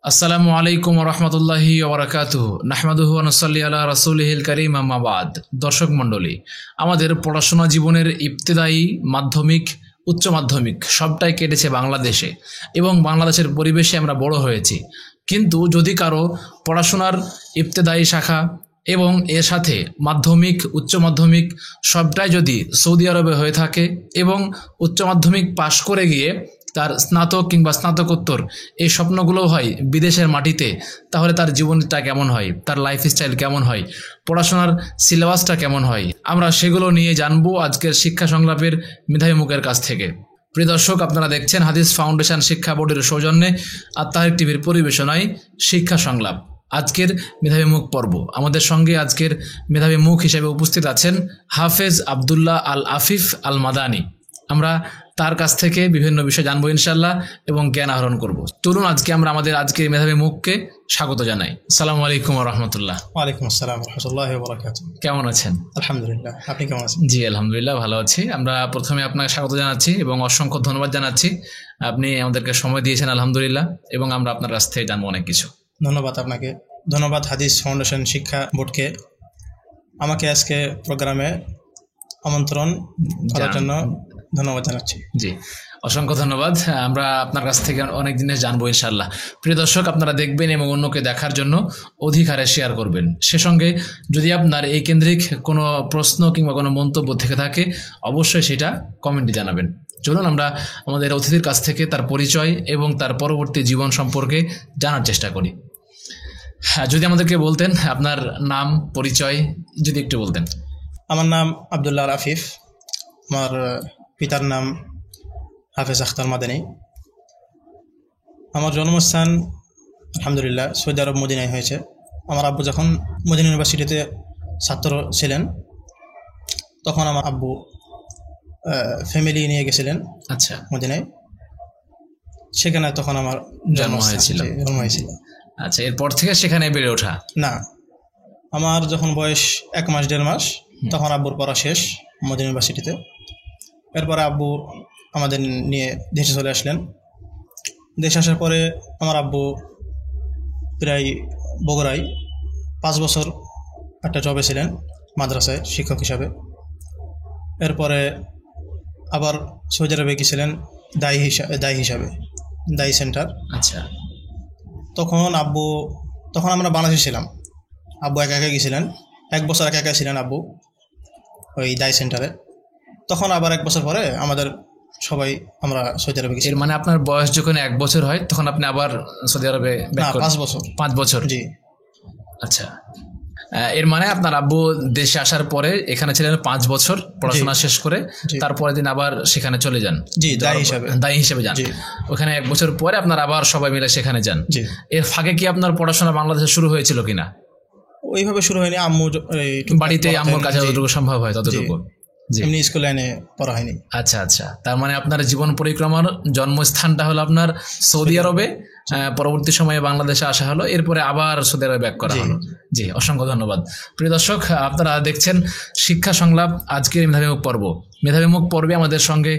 আসসালামু আলাইকুম রহমতুল্লাহি ওবরাকাতুহু নাহমাদুহু ওয়া নুসাল্লি আলা রাসূলিহিল কারীম আম্মা বাদ। দর্শক মণ্ডলী, আমাদের পড়াশোনা জীবনের ইবতেদায়ী, মাধ্যমিক, উচ্চ মাধ্যমিক সবটাই কেটেছে বাংলাদেশে এবং বাংলাদেশের পরিবেশে আমরা বড় হয়েছি। কিন্তু যদি কারো পড়াশোনার ইবতেদায়ী শাখা এবং এর সাথে মাধ্যমিক, উচ্চ মাধ্যমিক সবটাই যদি সৌদি আরবে হয়ে থাকে এবং উচ্চ মাধ্যমিক পাশ করে গিয়ে তার স্নাতক কিংবা স্নাতকোত্তর এই স্বপ্নগুলো হয় বিদেশের মাটিতে, তাহলে তার জীবনটা কেমন হয়, তার লাইফস্টাইল কেমন হয়, পড়াশোনার সিলেবাসটা কেমন হয়, আমরা সেগুলো নিয়ে জানবো আজকের শিক্ষা সংলাপের মেধাবী মুখের কাছ থেকে। প্রিয় দর্শক, আপনারা দেখছেন হাদিস ফাউন্ডেশন শিক্ষা বোর্ডের সৌজন্যে আত্মাহিক টিভির পরিবেশনায় শিক্ষা সংলাপ। আজকের মেধাবী মুখ পর্ব, আমাদের সঙ্গে আজকের মেধাবী মুখ হিসেবে উপস্থিত আছেন হাফেজ আবদুল্লাহ আল আফিফ আল মাদানী। আমরা তার কাছ থেকে বিভিন্ন বিষয় জানবো ইনশাল্লাহ এবং জ্ঞান আহরণ করব। চলুন আজকে আমরা আমাদের আজকের মেধাবী মুখকে স্বাগত জানাই। আসসালামু আলাইকুম রহমতুল্লাহ। ওয়ালাইকুম আসসালাম রাহমাতুল্লাহি ওয়া বারাকাতুহু। কেমন আছেন? আলহামদুলিল্লাহ, আপনি কেমন আছেন? জি আলহামদুলিল্লাহ ভালো আছি। আমরা প্রথমে আপনাকে স্বাগত জানাচ্ছি এবং অসংখ্য ধন্যবাদ জানাচ্ছি, আপনি আমাদেরকে সময় দিয়েছেন আলহামদুলিল্লাহ, এবং আমরা আপনার কাছ থেকে জানবো অনেক কিছু। ধন্যবাদ আপনাকে, ধন্যবাদ হাদিস ফাউন্ডেশন শিক্ষা বোর্ডকে আমাকে আজকে প্রোগ্রামে আমন্ত্রণ করার জন্য ধন্যবাদ জানাচ্ছি। জি অসংখ্য ধন্যবাদ। আমরা আপনার কাছ থেকে অনেক জিনিস জানবো ইনশাল্লাহ। প্রিয় দর্শক, আপনারা দেখবেন এবং অন্যকে দেখার জন্য অধিক হারে শেয়ার করবেন। সে সঙ্গে যদি আপনার এই কেন্দ্রিক কোনো প্রশ্ন কিংবা কোনো মন্তব্য থেকে থাকে অবশ্যই সেটা কমেন্টে জানাবেন। চলুন আমরা আমাদের অতিথির কাছ থেকে তার পরিচয় এবং তার পরবর্তী জীবন সম্পর্কে জানার চেষ্টা করি। হ্যাঁ, যদি আমাদেরকে বলতেন আপনার নাম, পরিচয় যদি একটু বলতেন। আমার নাম আবদুল্লাহ আল আফিফ, আমার পিতার নাম হাফেজ আখতার মাদানী। আমার জন্মস্থান আলহামদুলিল্লাহ সৌদি আরব মদিনায় হয়েছে। আমার আব্বু যখন মদিনা ইউনিভার্সিটিতে ছাত্র ছিলেন তখন আমার আব্বু ফ্যামিলি নিয়ে গেছিলেন আচ্ছা মদিনায়, সেখানে তখন আমার জন্ম হয়েছিল। আচ্ছা, এরপর থেকে সেখানে বেড়ে ওঠা? না, আমার যখন বয়স 1 মাস 1.5 মাস তখন আব্বুর পড়া শেষ মদিনা ইউনিভার্সিটিতে। এরপরে আব্বু আমাদের নিয়ে দেশে চলে আসলেন। দেশে আসার পরে আমার আব্বু প্রায় বগুড়ায় 5 বছর একটা জবে ছিলেন, মাদ্রাসায় শিক্ষক হিসাবে। এরপরে আবার সৌদি আরবে গিয়েছিলেন দায়ী হিসাবে, দায়ী সেন্টার। আচ্ছা, তখন আমরা বাংলাদেশে ছিলাম। আব্বু একা একা গিয়েছিলেন, 1 বছর একা একা ছিলেন আব্বু ওই দায়ী সেন্টারে। তখন আবার 1 বছর পরে আমাদের সবাই আমরা সৌদি আরবে গেছি। মানে আপনার বয়স যখন 1 বছর হয় তখন আপনি আবার সৌদি আরবে? 5 বছর। 5 বছর, জি। আচ্ছা, এর মানে আপনার আব্বু দেশে আসার পরে এখানে ছিলেন 5 বছর পড়াশোনা শেষ করে, তারপরে দিন আবার সেখানে চলে যান। জি, দায়ী হিসেবে যান। ওখানে 1 বছর পরে আপনার আবার সবাই মিলে সেখানে যান। এর ফাঁকে কি আপনার পড়াশোনা বাংলাদেশে শুরু হয়েছিল কিনা? ওইভাবে শুরু হয়নি, আম্মু বাড়িতে আম্মুর কাছে যতটুকু সম্ভব হয় ততটুকু। এমনি স্কুলে এনে পড়া হয়নি। আচ্ছা আচ্ছা, তার মানে আপনার জীবন পরিক্রমার জন্মস্থানটা হলো আপনার সৌদি আরবে, পরবর্তী সময়ে বাংলাদেশে আসা হলো, এরপরে আবার সৌদি আরবে ব্যাক করা হলো। জি অসংখ্য ধন্যবাদ। প্রিয় দর্শক, আপনারা দেখছেন শিক্ষা সংলাপ আজকের মেধাবী মুখ পর্ব। মেধাবী মুখ পর্বে আমাদের সঙ্গে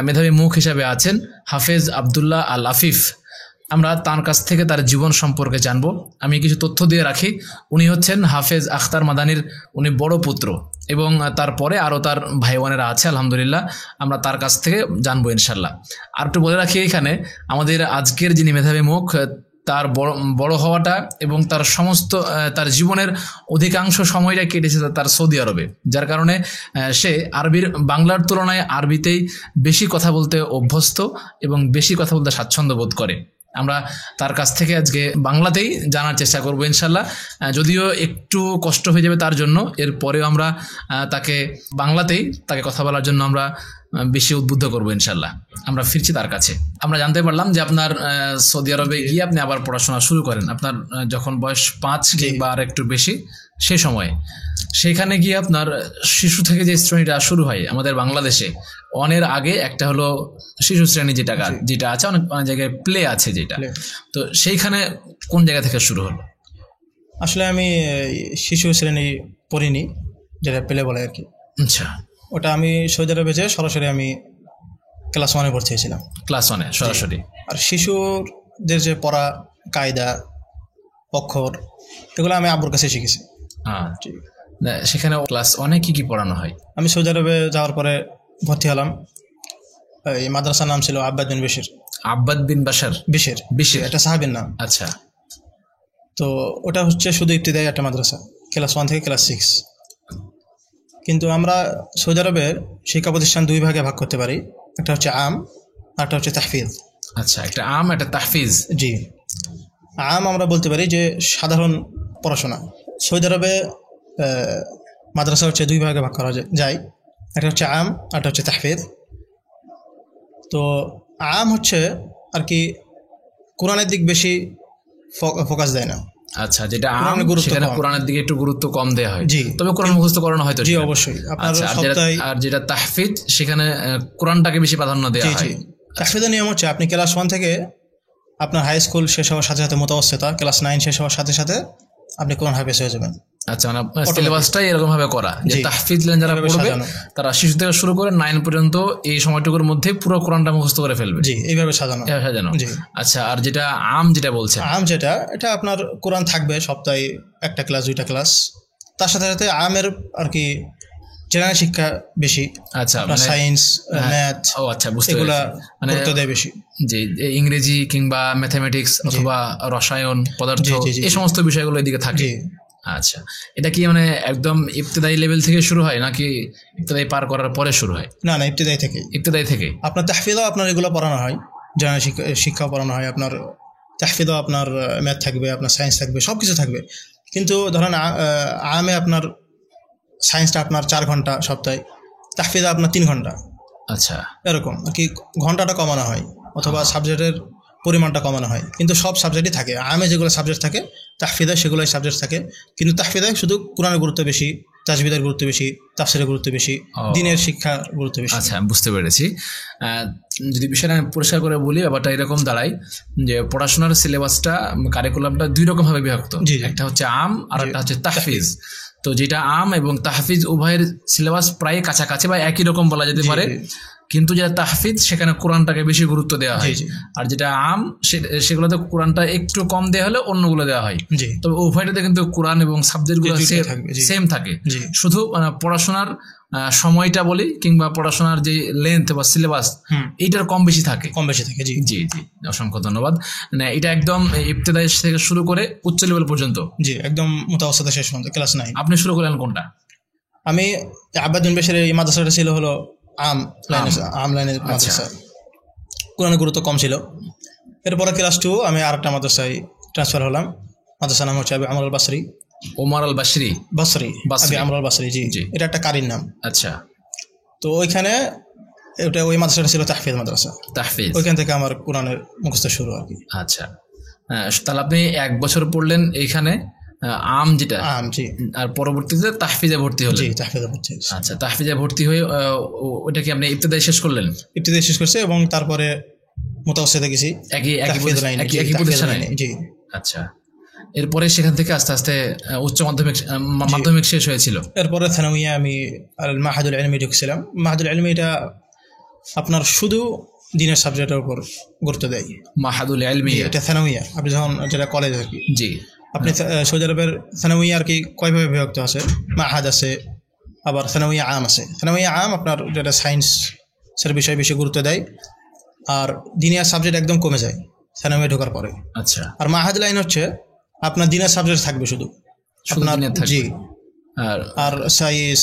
মেধাবী মুখ হিসাবে আছেন হাফেজ আবদুল্লাহ আল আফিফ। আমরা তার কাছ থেকে তার জীবন সম্পর্কে জানব। আমি কিছু তথ্য দিয়ে রাখি। উনি হচ্ছেন হাফেজ আখতার মাদানীর উনি বড় পুত্র, এবং তারপরে আরও তার ভাই বোনেরা আছে আলহামদুলিল্লাহ। আমরা তার কাছ থেকে জানবো ইনশাল্লাহ। আর একটু বলে রাখি, এখানে আমাদের আজকের যিনি মেধাবী মুখ, তার বড় হওয়াটা এবং তার সমস্ত তার জীবনের অধিকাংশ সময়টা কেটেছে তার সৌদি আরবে, যার কারণে সে বাংলার তুলনায় আরবিতেই বেশি কথা বলতে অভ্যস্ত এবং বেশি কথা বলতে স্বাচ্ছন্দ্য বোধ করে। আমরা তার কাছ থেকে আজকে বাংলাতেই জানার চেষ্টা করবো ইনশাল্লাহ, যদিও একটু কষ্ট হয়ে যাবে তার জন্য। এরপরেও আমরা তাকে বাংলাতেই কথা বলার জন্য আমরা বেশি উদ্বুদ্ধ করবো ইনশাল্লাহ। আমরা ফিরছি তার কাছে। আমরা জানতে পারলাম যে আপনার সৌদি আরবে গিয়ে আপনি আবার পড়াশোনা শুরু করেন আপনার যখন বয়স 5 কিংবা আর একটু বেশি, সে সময়ে সেখানে গিয়ে আপনার শিশু থেকে যে শ্রেণীটা শুরু হয় আমাদের বাংলাদেশে, অনেক আগে একটা হলো শিশু শ্রেণী যেটা আছে, অনেক জায়গায় প্লে আছে যেটা, তো সেইখানে কোন জায়গা থেকে শুরু হলো? আসলে আমি শিশু শ্রেণী পড়িনি, যেটা প্লে বলে আর কি। আচ্ছা, ওটা আমি সৌদি আরবে যেয়ে সরাসরি আমি ক্লাস 1-এ ভর্তি হয়েছিলাম। ক্লাস 1-এ সরাসরি? আর শিশুদের যে পড়া কায়দা, অক্ষর, এগুলো আমি আব্বুর কাছে শিখেছি। সেখানে ক্লাস 1-এ কি পড়ানো হয়? আমি সৌদি আরবে যাওয়ার পরে ভর্তি হলাম। এই মাদ্রাসার নাম ছিল আব্বাদ বিন বিশির। আব্বাদ বিন বাশার বিশির, এটা সাহাবীর নাম। আচ্ছা। তো ওটা হচ্ছে শুধু ইবতিদায়ী একটা মাদ্রাসা, ক্লাস 1 থেকে ক্লাস 6। কিন্তু আমরা সৌদি আরবের শিক্ষা প্রতিষ্ঠান 2 ভাগে ভাগ করতে পারি, একটা হচ্ছে আম আর একটা হচ্ছে তাহফিজ। আচ্ছা, একটা আম একটা তাহফিজ। জি, আম আমরা বলতে পারি যে সাধারণ পড়াশোনা। সৌদি আরবে মাদ্রাসা হচ্ছে 2 ভাগে ভাগ করা যায়, একটা হচ্ছে আম আর একটা হচ্ছে তাহফিজ। তো আম হচ্ছে আর কি কোরআনের দিক বেশি ফোকাস দেয় না। আচ্ছা, যেটা আম সেখানে কোরআনের দিকে একটু গুরুত্ব কম দেওয়া হয়। জি, তবে কোরআন মুখস্থ করানো হয়তো। জি অবশ্যই। আচ্ছা, আর যেটা তাহফিজ সেখানে কোরআনটাকে বেশি প্রাধান্য দেওয়া হয়। তাহফিজের নিয়ম হচ্ছে আপনি ক্লাস 1 থেকে আপনার হাই স্কুল শেষ হওয়ার সাথে সাথে মুতাওয়াসসিতা, ক্লাস 9 শেষ হওয়ার সাথে সাথে আপনি কোরআন হাফেজ হয়ে যাবেন। আচ্ছা, মানে সিলেবাসটাই এরকম ভাবে করা যে তাহফিজ যারা পড়বে তারা শিশু থেকে শুরু করে 9 পর্যন্ত এই সময়টুকুর মধ্যে পুরো কোরআনটা মুখস্থ করে ফেলবে। জি, এইভাবে সাজানো। জি। আচ্ছা, আর যেটা আম যেটা বলছেন, আম এটা আপনার কোরআন থাকবে সপ্তাহে একটা ক্লাস 2টা ক্লাস, তার সাথে সাথে আমের আর কি জেনারেল শিক্ষা বেশি। আচ্ছা, মানে সায়েন্স, ম্যাথ, ও আচ্ছা বুঝতে এগুলা মানে গুরুত্ব দেয় বেশি। জি, ইংরেজি কিংবা ম্যাথামেটিক্স অথবা রসায়ন, পদার্থ, এই সমস্ত বিষয়গুলো এদিকে থাকে। আচ্ছা, এটা কি মানে একদম ইবতিদায়ী লেভেল থেকে শুরু হয় নাকি ইবতিদায়ী পার করার পরে শুরু হয়? না, ইবতিদায়ী থেকে আপনার তাহফিজও আপনার এগুলো পড়ানো হয়, জেনারেল শিক্ষা পড়ানো হয়। আপনার তাহফিজও আপনার ম্যাথ থাকবে, আপনার সায়েন্স থাকবে, সব কিছু থাকবে। কিন্তু ধরেন আমে আপনার সায়েন্সটা আপনার 4 ঘন্টা সপ্তাহে, তাহফিজে আপনার 3 ঘন্টা। আচ্ছা, এরকম আর কি ঘন্টাটা কমানো হয় অথবা সাবজেক্টের পরিমাণটা কমানো হয়, কিন্তু সব সাবজেক্টই থাকে। আমে যেগুলো সাবজেক্ট থাকে তাহফিজে সেগুলোই সাবজেক্ট থাকে, কিন্তু তাহফিজে শুধু কোরআনের গুরুত্ব বেশি, তাজবিদের গুরুত্ব বেশি, তাফসিরের গুরুত্ব বেশি, দিনের শিক্ষার গুরুত্ব বেশি। আচ্ছা, বুঝতে পেরেছি। যদি বিষয়টা পরিষ্কার করে বলি, ব্যাপারটা এরকম দাঁড়ায় যে পড়াশোনার সিলেবাসটা, কারিকুলামটা 2 রকম ভাবে বিভক্ত। একটা হচ্ছে আম আর একটা হচ্ছে তাহফিজ। তো যেটা আম এবং তাহফিজ উভয়ের সিলেবাস প্রায় কাছাকাছি বা একই রকম বলা যেতে পারে, কিন্তু যেটা তাহফিজ সেখানে কোরআনটাকে বেশি গুরুত্ব দেওয়া হয়, আর যেটা আম সেগুলোতে কোরআনটা একটু কম দেওয়া হলে অন্যগুলো দেওয়া হয়। তবে উভয়টাতে কিন্তু কোরআন এবং সাবজেক্টগুলো সেম থাকে, শুধু পড়াশোনার সময়টা বলি কিংবা পড়াশোনার যে লেন্থ বা সিলেবাস এইটার কম বেশি থাকে। জি জি জি, অসংখ্য ধন্যবাদ। মানে এটা একদম ইবতিদায়ী থেকে শুরু করে উচ্চ লেভেল পর্যন্ত। জি, একদম মুতাওয়াসসিতা শেষ পর্যন্ত ক্লাস 9। আপনি শুরু করলেন কোনটা? আমি আব্বাদ বিন বিশির এই মাদ্রাসাটা ছিল হলো আম লাইনের মাদ্রাসা, কোরআনের গুরুত্ব কম ছিল। এরপরে ক্লাস 2 আমি আরেকটা মাদ্রাসায় ট্রান্সফার হলাম, মাদ্রাসার নাম হচ্ছে আবু আমর আল বাসরি। ওমর আল বাসরি, আবু আমর আল বাসরি। জি, এটা একটা কারির নাম। আচ্ছা, তো ওইখানে ওই মাদ্রাসাটা ছিল তাহফিজ মাদ্রাসা। ওইখান থেকে আমার কোরআনের মুখস্থ শুরু আর কি। আচ্ছা, তাহলে আপনি 1 বছর পড়লেন এইখানে আম যেটা, জি, আর পরবর্তীতে তাহফিজে ভর্তি হলেন। জি, তাহফিজে ভর্তি। আচ্ছা, তাহফিজে ভর্তি হয়ে ওটা কি আপনি ইবতিদায়ী শেষ করলেন? ইবতিদায়ী শেষ করছে এবং তারপরে মুতাওয়াসসিতা গেছি একই প্রতিষ্ঠানে। জি, আচ্ছা। এরপরে সেখান থেকে আস্তে আস্তে উচ্চ মাধ্যমিক শেষ হয়েছিল। এরপরে থানাউইয়া আমি মাহাদুল ইলমি ঢুকছিলাম। মাহাদুল ইলমি এটা আপনার শুধু দিনের সাবজেক্টের উপর গুরুত্ব দেয়। মাহাদুল ইলমি এটা থানাউইয়া, আপনি যখন যেটা কলেজ আর কি। জি, আপনি সৌদি আরবের থানাউইয়া আর কি কয়ভাবে বিভক্ত আছে, মাহাদ আছে, আবার থানাউইয়া আম আছে। থানাউইয়া আম আপনার যেটা সায়েন্সের বিষয়ে বেশি গুরুত্ব দেয়, আর দিনের সাবজেক্ট একদম কমে যায় থানাউইয়া ঢোকার পরে। আচ্ছা, আর মাহাদ লাইন হচ্ছে আপনার দিনের সাবজেক্ট থাকবে শুধু আপনার। জি, আর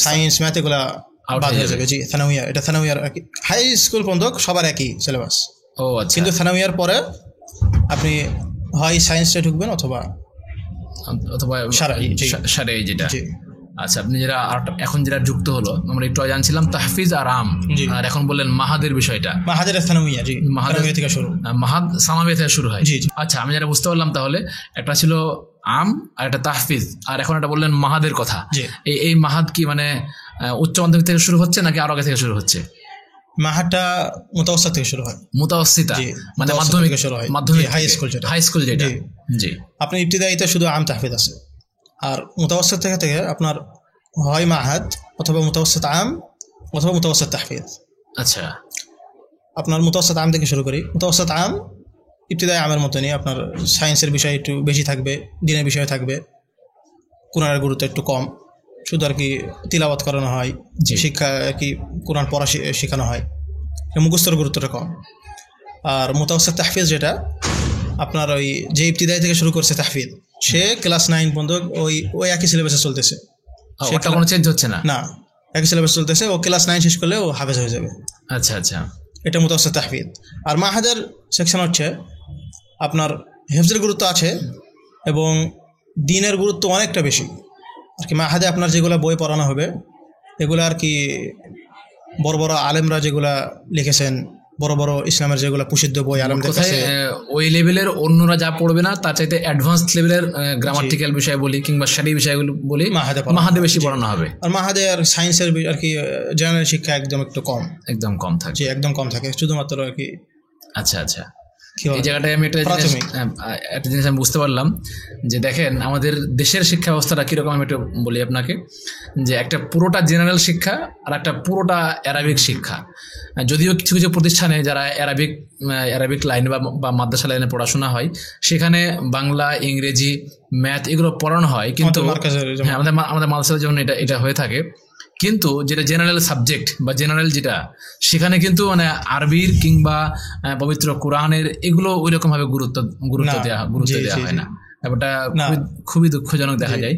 সায়েন্স ম্যাথ এগুলা বাদ হয়ে যাবে। জি, থানাউইয়া এটা থানাউইয়ার হাই স্কুল পর্যন্ত সবার একই সিলেবাস। ও আচ্ছা, কিন্তু থানাউইয়ার পরে আপনি হয় সায়েন্সে ঢুকবেন অথবা শারঈ যেটা। আচ্ছা, আপনি যেটা এখন যেটা যুক্ত হলো, আমরা একটু জানছিলাম তাহফিজ আর আম, আর এখন বললেন মাহাদের বিষয়টা। মাহাদের থানাউইয়া, জি, মাহাদ থেকে শুরু, মাহাদ সানাবিয়া থেকে শুরু হয়। জি জি। আচ্ছা, আমি যেটা বুঝতে পারলাম তাহলে একটা ছিল আম আর একটা তাহফিজ, আর এখন একটা বললেন মাহাদের কথা। এই মাহাদ কি মানে উচ্চ মাধ্যমিক থেকে শুরু হচ্ছে নাকি আরো আগে থেকে শুরু হচ্ছে? মাহাদটা মুতাওয়াসসিতা থেকে শুরু হয়। মুতাওয়াসসিতা মানে মাধ্যমিক শুরু হয়, মাধ্যমিক হাই স্কুল যেটা। জি, আপনি ইবতিদায়ীতে শুধু আম তাহফিজ আছে, আর মুতাওয়াসসিত থেকে আপনার হয় মাহাদ অথবা মুতাওয়াসসিত আম অথবা মুতাওয়াসসিত তাহফিজ। আচ্ছা, আপনার মুতাওয়াসসিত আম থেকে শুরু করি। মুতাওয়াসসিত আম ইবতিদায়ে আমের মতনই আপনার সায়েন্সের বিষয় একটু বেশি থাকবে, দিনের বিষয় থাকবে, কোরআনের গুরুত্ব একটু কম, শুধু আর কি তিলাওয়াত করানো হয়, শিক্ষা আর কি কোরআন পড়া শেখানো হয়, মুখস্থর গুরুত্বটা কম। আর মুতাওয়াসসিত তাহফিজ যেটা আপনার ওই যে ইবতিদায়ী থেকে শুরু করছে তাহফিজ, সে ক্লাস 9 পর্যন্ত ওই একই সিলেবাসে চলতেছে, সেটা কোনো চেঞ্জ হচ্ছে না, না একই সিলেবাস চলতেছে। ও ক্লাস 9 শেষ করলে ও হাফেজ হয়ে যাবে। আচ্ছা আচ্ছা, এটা মুতাওয়াসসিত তাহফিজ। আর মাহাদের সেকশন হচ্ছে আপনার হিফজের গুরুত্ব আছে এবং দ্বীনের গুরুত্ব অনেকটা বেশি আর কি। মাহাদে আপনার যেগুলো বই পড়ানো হবে এগুলো আর কি বড় বড় আলেমরা যেগুলা লিখেছেন, বড় বড় ইসলামের যেগুলো প্রসিদ্ধ বই আলেমদের কাছে, ওই লেভেলের অন্যরা যা পড়বে না তার চাইতে অ্যাডভান্স লেভেলের গ্রামাটিক্যাল বিষয় বলি কিংবা শারীরিক বিষয়গুলো বলি মাহাদে বেশি পড়ানো হবে। আর মাহাদে আর সায়েন্সের আর কি জেনারেল শিক্ষা একদম একটু কম, একদম কম থাকে, জি একদম কম থাকে, শুধুমাত্র আর কি। আচ্ছা আচ্ছা, এই জায়গাটায় আমি একটা জিনিস আমি বুঝতে পারলাম যে দেখেন আমাদের দেশের শিক্ষা ব্যবস্থাটা কীরকম। আমি একটু বলি আপনাকে যে একটা পুরোটা জেনারেল শিক্ষা আর একটা পুরোটা অ্যারাবিক শিক্ষা। যদিও কিছু কিছু প্রতিষ্ঠানে যারা অ্যারাবিক লাইনে বা মাদ্রাসা লাইনে পড়াশোনা হয় সেখানে বাংলা, ইংরেজি, ম্যাথ এগুলো পড়ানো হয়, কিন্তু হ্যাঁ আমাদের মাদ্রাসার জন্য এটা হয়ে থাকে। কিন্তু যেটা জেনারেল সাবজেক্ট বা জেনারেল যেটা, সেখানে কিন্তু মানে আরবির কিংবা পবিত্র কোরআনের এগুলো ওই রকম ভাবে গুরুত্ব দেওয়া হয় না। ব্যাপারটা খুবই দুঃখজনক দেখা যায়।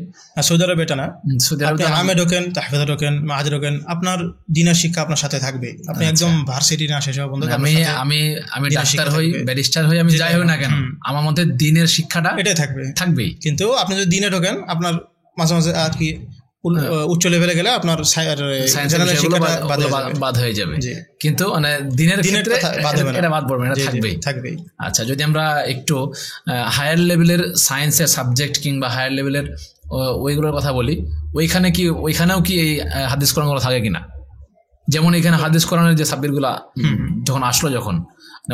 সৌদি আরবে এটা না, সৌদি আরবে আমে ঢোকেন, তাহফিজে ঢোকেন, মাহাদে ঢোকেন, আপনার দ্বীনের শিক্ষা আপনার সাথে থাকবে। আপনি একদম ভার্সিটি না শেষ হওয়া পর্যন্ত আমি ডাক্তার হই, ব্যারিস্টার হই, আমি যাই হই না কেন, আমার মধ্যে দ্বীনের শিক্ষাটা এটাই থাকবেই। কিন্তু আপনি যদি দ্বীনে ঢোকেন আপনার মাঝে মাঝে আর কি উচ্চ লেভেলে গেলে আপনার বাদ হয়ে যাবে, কিন্তু মানে দিনের ক্ষেত্রে এটা বাদ পড়বে না, থাকবেই। আচ্ছা, যদি আমরা একটু হায়ার লেভেলের সায়েন্সের সাবজেক্ট কিংবা হায়ার লেভেলের ওইগুলোর কথা বলি, ওইখানেও কি এই হাদিস কোরআনগুলো থাকে কিনা? যেমন এখানে হাদিস কোরআনের যে সাবজেক্টগুলো যখন আসলো, যখন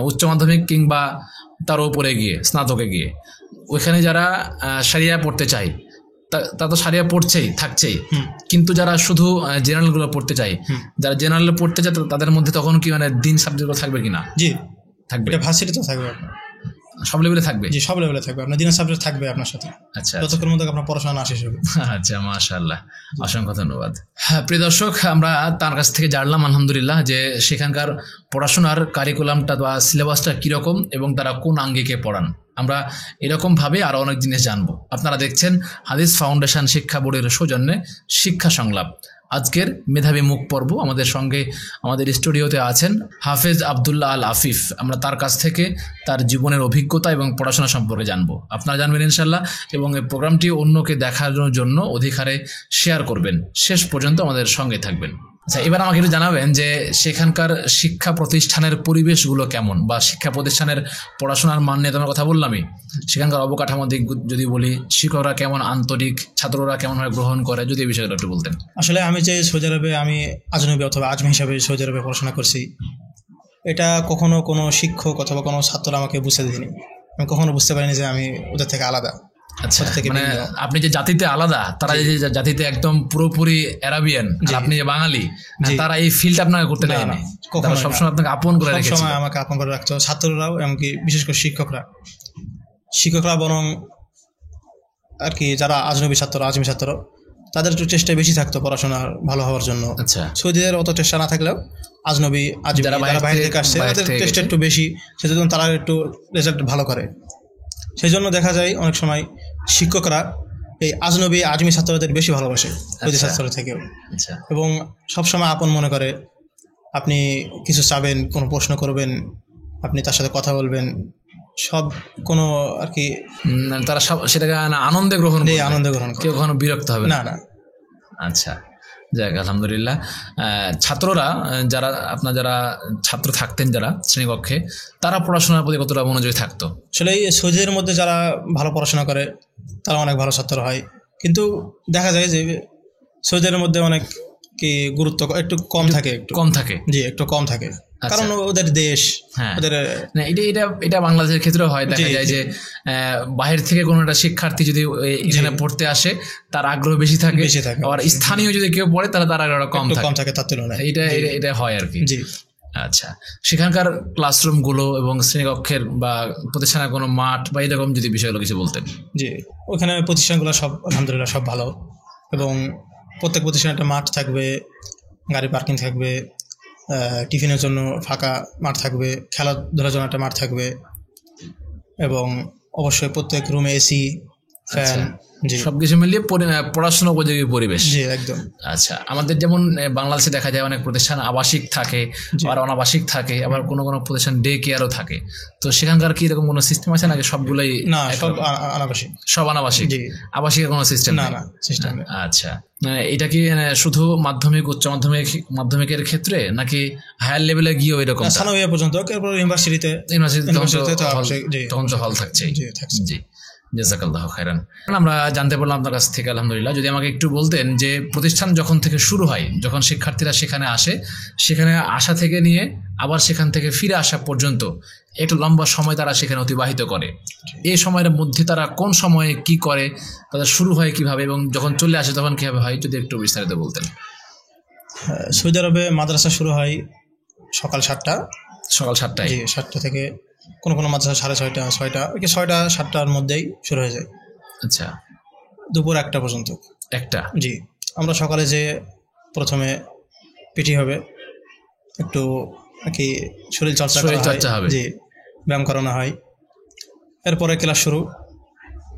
উচ্চ মাধ্যমিক কিংবা তার উপরে গিয়ে স্নাতকে গিয়ে ওইখানে যারা শরিয়া পড়তে চায় তা তো শরিয়া পড়ছেই, থাকছেই, কিন্তু যারা শুধু জেনারেল গুলো পড়তে চায়, যারা জেনারেল পড়তে চায় তাদের মধ্যে তখন কি মানে দিন সাবজেক্টগুলো থাকবে কিনা? জি থাকবে, ভার্সিটি তো থাকবে, সব লেভেলে থাকবে। জি সব লেভেলে থাকবে, আপনার দিনের সাবজেক্ট থাকবে আপনার সাথে। আচ্ছা, ততক্ষণ মধ্যে আপনার পড়াশোনা না শেষ হবে। আচ্ছা, মাশাআল্লাহ, অসংখ্য ধন্যবাদ। হ্যাঁ প্রিয় দর্শক, আমরা তার কাছ থেকে জানলাম আলহামদুলিল্লাহ যে সেখানকার পড়াশোনার কারিকুলামটা বা সিলেবাসটা কীরকম এবং তারা কোন আঙ্গিকে পড়ান। আমরা এরকমভাবে আরও অনেক জিনিস জানবো। আপনারা দেখছেন হাদিস ফাউন্ডেশন শিক্ষা বোর্ডের সৌজন্যে শিক্ষা সংলাপ, আজকের মেধাবী মুখ পর্ব। আমাদের সঙ্গে আমাদের স্টুডিওতে আছেন হাফেজ আবদুল্লাহ আল আফিফ। আমরা তার কাছ থেকে তার জীবনের অভিজ্ঞতা এবং পড়াশোনা সম্পর্কে জানবো। আপনারা জানবেন ইনশাল্লাহ, এবং এই প্রোগ্রামটি অন্যকে দেখানোর জন্য অধিকারে শেয়ার করবেন। শেষ পর্যন্ত আমাদের সঙ্গে থাকবেন। আচ্ছা, এবার আমাকে একটু জানাবেন যে সেখানকার শিক্ষা প্রতিষ্ঠানের পরিবেশগুলো কেমন, বা শিক্ষা প্রতিষ্ঠানের পড়াশোনার মান নিয়ে তোমার কথা বললামই, সেখানকার অবকাঠামো দিক যদি বলি, শিক্ষকরা কেমন আন্তরিক, ছাত্ররা কেমনভাবে গ্রহণ করে, যদি এই বিষয়টা একটু বলতেন। আসলে আমি যে সৌদি আরবে আমি আজনবী অথবা আজমি হিসাবে সৌদি আরবে পড়াশোনা করছি, এটা কখনো কোনো শিক্ষক অথবা কোনো ছাত্র আমাকে বুঝতে দেয়নি। আমি কখনো বুঝতে পারিনি যে আমি ওদের থেকে আলাদা। আচ্ছা, মানে আপনি যে জাতিতে আলাদা, তারা যে জাতিতে একদম পুরোপুরি আরাবিয়ান, আপনি যে বাঙালি, তারা এই ফিল্ড আপনাকে করতে দেয়নি, তারা সবসময় আপনাকে আপন করে রেখেছে। সবসময় আমাকে আপন করে রাখতো, ছাত্ররাও, এমনকি বিশেষ করে শিক্ষকরা বরং আর কি যারা আজমি ছাত্র তাদের একটু চেষ্টা বেশি থাকতো পড়াশোনার ভালো হওয়ার জন্য। আচ্ছা, সৌদিদের অত চেষ্টা না থাকলেও আজমি যারা বাইরে থেকে আসছে তাদের চেষ্টা একটু বেশি, সেজন্য তারা একটু রেজাল্ট ভালো করে। সেই জন্য দেখা যায় অনেক সময় শিক্ষকরা এই আজমি ছাত্রদের বেশি ভালোবাসে সৌদি ছাত্র থেকেও, এবং সবসময় আপন মনে করে। আপনি কিছু চাবেন, কোনো প্রশ্ন করবেন, আপনি তার সাথে কথা বলবেন, সব কোনো আর কি তারা সব সেটাকে আনন্দে গ্রহণ করে, কেউ কখনো বিরক্ত হবে না। আচ্ছা, যাক আলহামদুলিল্লাহ। ছাত্ররা যারা ছাত্র থাকতেন যারা শ্রেণীকক্ষে, তারা পড়াশোনার প্রতি কতটা মনোযোগী থাকতো? আসলে এই সৌদির মধ্যে যারা ভালো পড়াশোনা করে তারা অনেক ভালো ছাত্র হয়, কিন্তু দেখা যায় যে সৌদির মধ্যে অনেক কি গুরুত্ব একটু কম থাকে জি একটু কম থাকে, কারণ ওদের দেশ। হ্যাঁ, এটা বাংলাদেশের ক্ষেত্রেও হয়, দেখা যায় যে বাহির থেকে কোনো একটা শিক্ষার্থী যদি এখানে পড়তে আসে তার আগ্রহ বেশি থাকে, আর স্থানীয় যদি কেউ পড়ে তাহলে তার আগ্রহ কম থাকে তার তুলনায়। এটা হয় আর কি। আচ্ছা, সেখানকার ক্লাসরুমগুলো এবং শ্রেণীকক্ষের বা প্রতিষ্ঠানের কোনো মাঠ বা এরকম যদি বিষয়গুলো কিছু বলতেন। জি, ওখানে প্রতিষ্ঠানগুলো সব আলহামদুলিল্লাহ সব ভালো, এবং প্রত্যেক প্রতিষ্ঠানে একটা মাঠ থাকবে, গাড়ি পার্কিং থাকবে, টিফিনের জন্য ফাঁকা মাঠ থাকবে, খেলাধুলার জন্য একটা মাঠ থাকবে, এবং অবশ্যই প্রত্যেক রুমে এসি, ফ্যান। জি, সবকিছু মিলিয়ে পড়াশোনা উপযোগী পরিবেশ। জি একদম। আচ্ছা, আমাদের যেমন বাংলাদেশে দেখা যায় অনেক প্রতিষ্ঠান আবাসিক থাকে, আবার অনাবাসিক থাকে, আবার কোনো কোনো প্রতিষ্ঠান ডে কেয়ারও থাকে। তো সেখানকার কি এরকম কোনো সিস্টেম আছে নাকি সবগুলোই? না, সব আনাবাসিক। সব আনাবাসিক? জি, আবাসিকের কোনো সিস্টেম না না সিস্টেম। আচ্ছা, এটা কি শুধু মাধ্যমিক উচ্চ মাধ্যমিকের ক্ষেত্রে নাকি হায়ার লেভেলে গিয়েও এরকম? সানাউইয়া পর্যন্ত, এরপর ইউনিভার্সিটিতে তখন তো হল থাকছে। জি থাকছে। জি, জাযাকাল্লাহু খাইরান। আমরা জানতে পারলাম আপনার কাছ থেকে, আলহামদুলিল্লাহ। যদি আমাকে একটু বলতেন যে প্রতিষ্ঠান যখন থেকে শুরু হয়, যখন শিক্ষার্থীরা সেখানে আসে, সেখানে আসা থেকে নিয়ে আবার সেখান থেকে ফিরে আসা পর্যন্ত একটু লম্বা সময় তারা সেখানে অতিবাহিত করে, এই সময়ের মধ্যে তারা কোন সময়ে কি করে, তাদের শুরু হয় কিভাবে এবং যখন চলে আসে তখন কিভাবে হয়, যদি একটু বিস্তারিত বলতেন। সৌদি আরবে মাদ্রাসা শুরু হয় সকাল 7টা। সকাল 7টায়? জি, 7টা থেকে কোনো কোনো মাদ্রাসা 6:30, 6টা, 6টা 7টার মধ্যেই শুরু হয়ে যায়। আচ্ছা, দুপুর 1টা পর্যন্ত। 1টা? জি, আমরা সকালে যে প্রথমে পিটি হবে, একটু কি শরীর চর্চা হবে। জি, ব্যায়াম করানো হয়। এরপরে ক্লাস শুরু,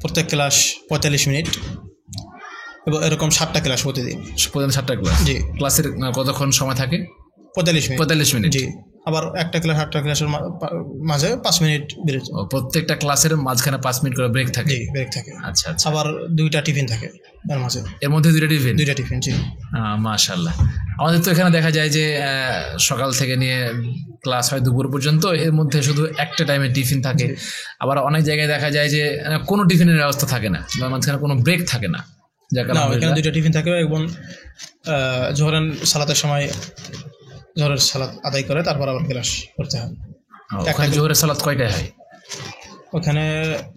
প্রত্যেক ক্লাস 45 মিনিট, এবং এরকম 7টা ক্লাস প্রতিদিন। 7টা ক্লাস? জি। ক্লাসের কতক্ষণ সময় থাকে? 45 মিনিট। জি, আবার একটা ক্লাস 8টা ক্লাসের মাঝে 5 মিনিট বিরতি। প্রত্যেকটা ক্লাসের মাঝখানে 5 মিনিট করে ব্রেক থাকে? জি, ব্রেক থাকে। আচ্ছা আচ্ছা। আবার 2টা টিফিন থাকে এর মাঝে। এর মধ্যে 2টা টিফিন? 2টা টিফিন। জি, মাশাআল্লাহ। আমাদের তো এখানে দেখা যায় যে সকাল থেকে নিয়ে ক্লাস হয় দুপুর পর্যন্ত, এর মধ্যে শুধু একটা টাইমে টিফিন থাকে। আবার অনেক জায়গায় দেখা যায় যে কোনো টিফিনের ব্যবস্থা থাকে না, বা মাঝখানে কোনো ব্রেক থাকে না। এখানে 2টা টিফিন থাকে, এবং জোহরের সালাতের সময় জোহরের সালাত আদায় করে তারপর আবার ক্লাস করতে হয়। জোহরের সালাত কয়টায় হয়? ওখানে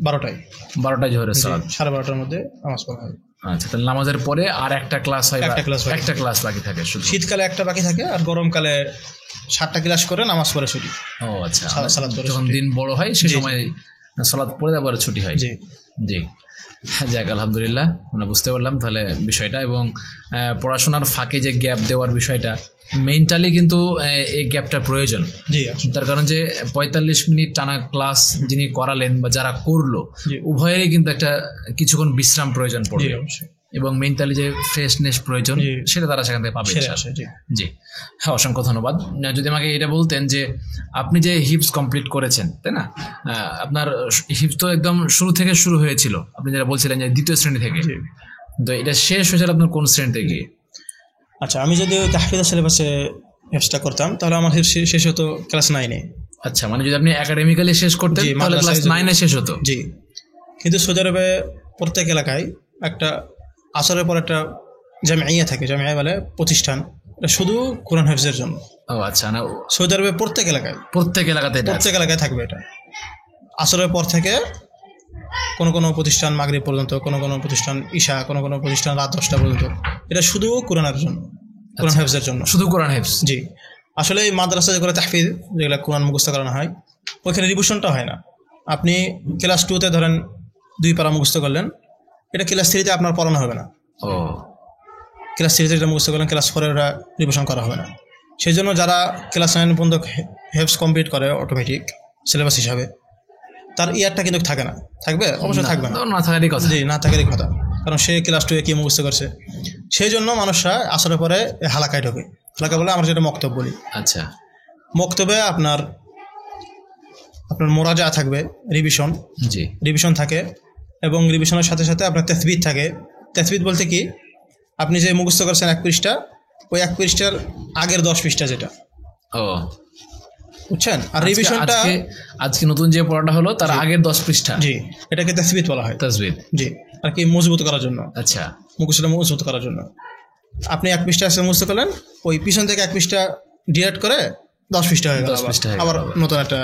12টায়। 12টায় জোহরের সালাত? 12:30টার মধ্যে নামাজ পড়া হয়। আচ্ছা, তাহলে নামাজের পরে আর একটা ক্লাস হয়? একটা ক্লাস বাকি থাকে শুধু? শীতকালে একটা বাকি থাকে, আর গরমকালে 7টা ক্লাস করে নামাজ পড়ে ছুটি। ও আচ্ছা, যখন দিন বড় হয় সে সময় সালাত পড়ে আবার ছুটি হয়। জি জি। যাক, আলহামদুলিল্লাহ, আমরা বুঝতে পারলাম তাহলে বিষয়টা। এবং পড়াশোনার ফাঁকে যে গ্যাপ দেওয়ার বিষয়টা, মেন্টালি কিন্তু এই গ্যাপটা প্রয়োজন। জি, তার কারণ যে 45 মিনিট টানা ক্লাস যিনি করালেন বা যারা করলো, উভয়েরই কিন্তু একটা কিছুক্ষণ বিশ্রাম প্রয়োজন পড়বে, এবং মেন্টালি যে ফ্রেশনেস প্রয়োজন সেটা তারা সেখান থেকে পাবে। জি, হ্যাঁ, অসংখ্য ধন্যবাদ। যদি আমাকে এটা বলতেন যে আপনি যে হিপস কমপ্লিট করেছেন, তাই না, আপনার হিপস তো একদম শুরু থেকে শুরু হয়েছিল, আপনি যেটা বলছিলেন যে 2য় শ্রেণী থেকে, তো এটা শেষ হয়েছিল আপনার কোন শ্রেণীতে গিয়ে? আচ্ছা, আমি যদি তাহফিজের সিলেবাসে হিপসটা করতাম তাহলে আমার হিপস শেষ হতো ক্লাস 9-এ। আচ্ছা, মানে যদি আপনি একাডেমিক্যালি শেষ করতেন তাহলে ক্লাস 9-এ শেষ হতো? জি, কিন্তু সৌদি আরবে প্রত্যেক এলাকায় একটা আসরের পর একটা জামিয়া থাকে, জামিয়া বলে প্রতিষ্ঠান, এটা শুধু কোরআন হিফজের জন্য। ও আচ্ছা, না সৌদি আরবে প্রত্যেক এলাকায় থাকবে এটা। আসরের পর থেকে কোনো প্রতিষ্ঠান মাগরিব পর্যন্ত, কোনো প্রতিষ্ঠান ঈশা, কোনো প্রতিষ্ঠান রাত 10টা পর্যন্ত, এটা শুধু কোরআনের জন্য, কোরআন হিফজের জন্য, শুধু কোরআন হিফজ। জি, আসলে এই মাদ্রাসা যেগুলো তাহফিজ, যেগুলো কোরআন মুখস্থ করানো হয়, ওইখানে রিভিশনটা হয় না। আপনি ক্লাস 2তে ধরেন 2 পারা মুখস্থ করলেন, এটা ক্লাস 3তে আপনার পড়ানো হবে না। ও, ক্লাস 3তে যেটা মুখস্থ করলেন ক্লাস 4-এ ওটা রিভিশন করা হবে না। সেই জন্য যারা ক্লাস 9 পর্যন্ত হেফস কমপ্লিট করে অটোমেটিক সিলেবাস হিসাবে, তার ইয়ারটা কিন্তু থাকে না। থাকবে? অবশ্যই থাকবে না, না থাকারই কথা। জি, না থাকারই কথা, কারণ সে ক্লাস 2-এ কি মুখস্থ করছে। সেই জন্য মানুষরা আসরের পরে হালাকায় ঢোকে। হালাকা বলে আমরা যেটা মক্তব বলি। আচ্ছা, মক্তবে আপনার মোরাজা থাকবে, রিভিশন থাকে, এবং রিভিশনের সাথে সাথে আপনার তাসবিহ থাকে। তাসবিহ বলতে কি, আপনি যে মুখস্থ করছেন 1 পৃষ্ঠা, ওই 1 পৃষ্ঠার আগের 10 পৃষ্ঠা যেটা, ও বুঝছেন। আর রিভিশনটা আজকে নতুন যে পড়াটা হলো তার আগের 10 পৃষ্ঠা, জি, এটাকে তাসবিহ বলা হয়। তাসবিহ, জি, আর কি মজবুত করার জন্য। আচ্ছা, মুখস্থটা মজবুত করার জন্য আপনি 1 পৃষ্ঠা মুখস্থ করলেন, ওই পিছন থেকে 1 পৃষ্ঠা ডিলিট করে 10 পৃষ্ঠা হয়ে গেল, আবার নতুন একটা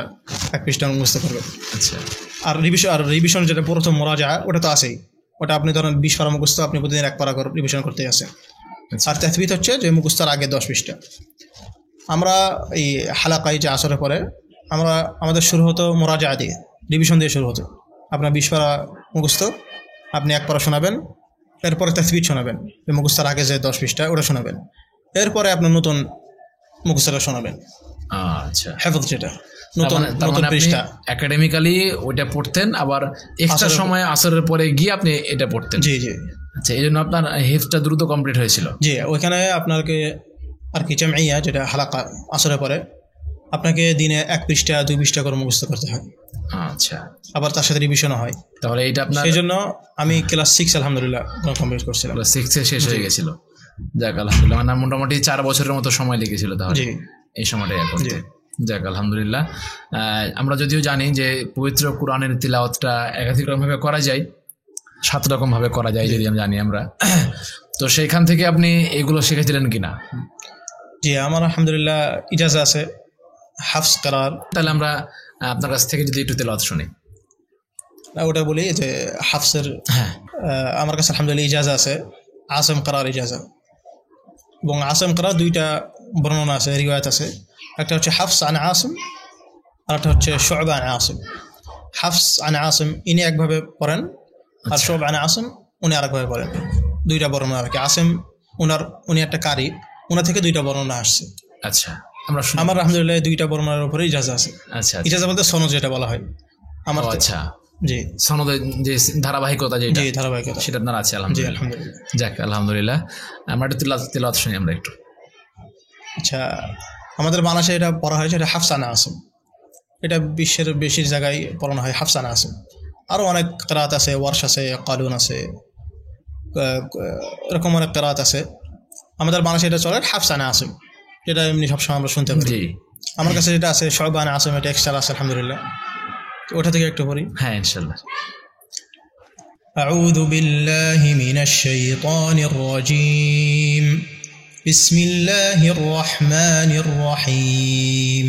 1 পৃষ্ঠা মুখস্থ করবে। আচ্ছা, আর রিভিশন যেটা প্রথম মোরাজা, ওটা তো আছেই। ওটা আপনি ধরেন 20 পারা মুখস্থ, আপনি প্রতিদিন 1 পারা রিভিশন করতেই আছেন। আর তাসবিহ হচ্ছে যে মুখস্থর আগে 10 পৃষ্ঠা। আমরা এই হালাকায় যে আসরের পরে আমাদের শুরু হতো মোরাজা দিয়ে, রিভিশন দিয়ে শুরু হতো। আপনার 20 পারা মুখস্থ, আপনি 1 পারা শোনাবেন, এরপরে তাসবিহ শোনাবেন, মুখস্থের আগে যে 10 পৃষ্ঠা ওটা শোনাবেন, এরপরে আপনার নতুন মুখস্থটা শোনাবেন। আচ্ছা, হেফজ যেটা নতুন নতুন আপনি পৃষ্ঠা একাডেমিক্যালি ওইটা পড়তেন, আবার এক্সট্রা সময় আসরের পরে গিয়ে আপনি এটা পড়তেন। জি জি। আচ্ছা, এই জন্য আপনার হিফজটা দ্রুত কমপ্লিট হয়েছিল। জি, ওইখানে আপনাকে আর কি জামইয়া যেটা হালাকা আসরের পরে আপনাকে দিনে 1 পৃষ্ঠা 2 পৃষ্ঠা করে মুখস্থ করতে হয়। আচ্ছা, আবার তার সাথে রিভিশনও হয়। তাহলে এইটা আপনার সেই জন্য আমি ক্লাস 6 আলহামদুলিল্লাহ কমপ্লিট করছিলাম। 6 শেষ হয়ে গেছিল। যাক আলহামদুলিল্লাহ, মানে মোটামুটি 4 বছরের মতো সময় লেগেছিল তাহলে জি এই সময়টা করতে। যাক আলহামদুলিল্লাহ। আমরা যদিও জানি যে পবিত্র কোরআনের তিলাওয়াতটা একাধিক রকমভাবে করা যায়, 7 রকম ভাবে করা যায় যদি আমি জানি আমরা। তো সেইখান থেকে আপনি এগুলো শিখেছিলেন কিনা? জি, আমার আলহামদুলিল্লাহ ইজাজা আছে হাফস করার। তাহলে আমরা আপনার কাছ থেকে যদি একটু তেলাওয়াত শুনি। ওটা বলি যে হাফসের আমার কাছে আলহামদুলিল্লাহ ইজাজা আছে, আসম করার ইজাজা। এবং আসম করার 2টা বর্ণনা আছে, রিওয়ায়াত আছে। একটা হচ্ছে হাফস আন আসম, আর একটা হচ্ছে শুআবা আন আসম। হাফস আন আসম ইনি একভাবে পড়েন, আর শুআবা আন আসম উনি আরেকভাবে পড়েন। 2টা বর্ণনা আর কি। আসম উনি একটা কারি, ওনার থেকে 2টা বর্ণনা আসছে। আচ্ছা, আমার আলহামদুলিল্লাহ 2টা বর্ণনার উপরে ইজাজা আছে। আচ্ছা, ইজাজা বলতে সনদ যেটা বলা হয় আমার। আচ্ছা, জি, সনদের যে ধারাবাহিকতা যেটা, জি ধারাবাহিকতা, সেটা আপনার আছে জি আলহামদুলিল্লাহ। আলহামদুলিল্লাহ। যাক আলহামদুলিল্লাহ, আমরা একটু তেলাওয়াত শুনি আমরা একটু। আচ্ছা, আমাদের বাংলাদেশে এটা পড়া হয় সেটা হাফস আন আসম। এটা বিশ্বের বেশি জায়গায় পড়ানো হয় হাফস আন আসম। আরও অনেক কেরাত আছে, ওয়ার্শ আছে, কালুন আছে, এরকম অনেক কেরাত আছে। আমাদের বাংলাদেশে এটা চলে হাফস আন আসম, যেটা এমনি সবসময় আমরা শুনতে পারি। আমার কাছে যেটা আছে শুআবা আন আসম, এটা এক্সট্রা আছে আলহামদুলিল্লাহ। ওটা থেকে একটু পড়ি। হ্যাঁ ইনশাআল্লাহ। أعوذ بالله من الشيطان الرجيم. بسم الله الرحمن الرحيم.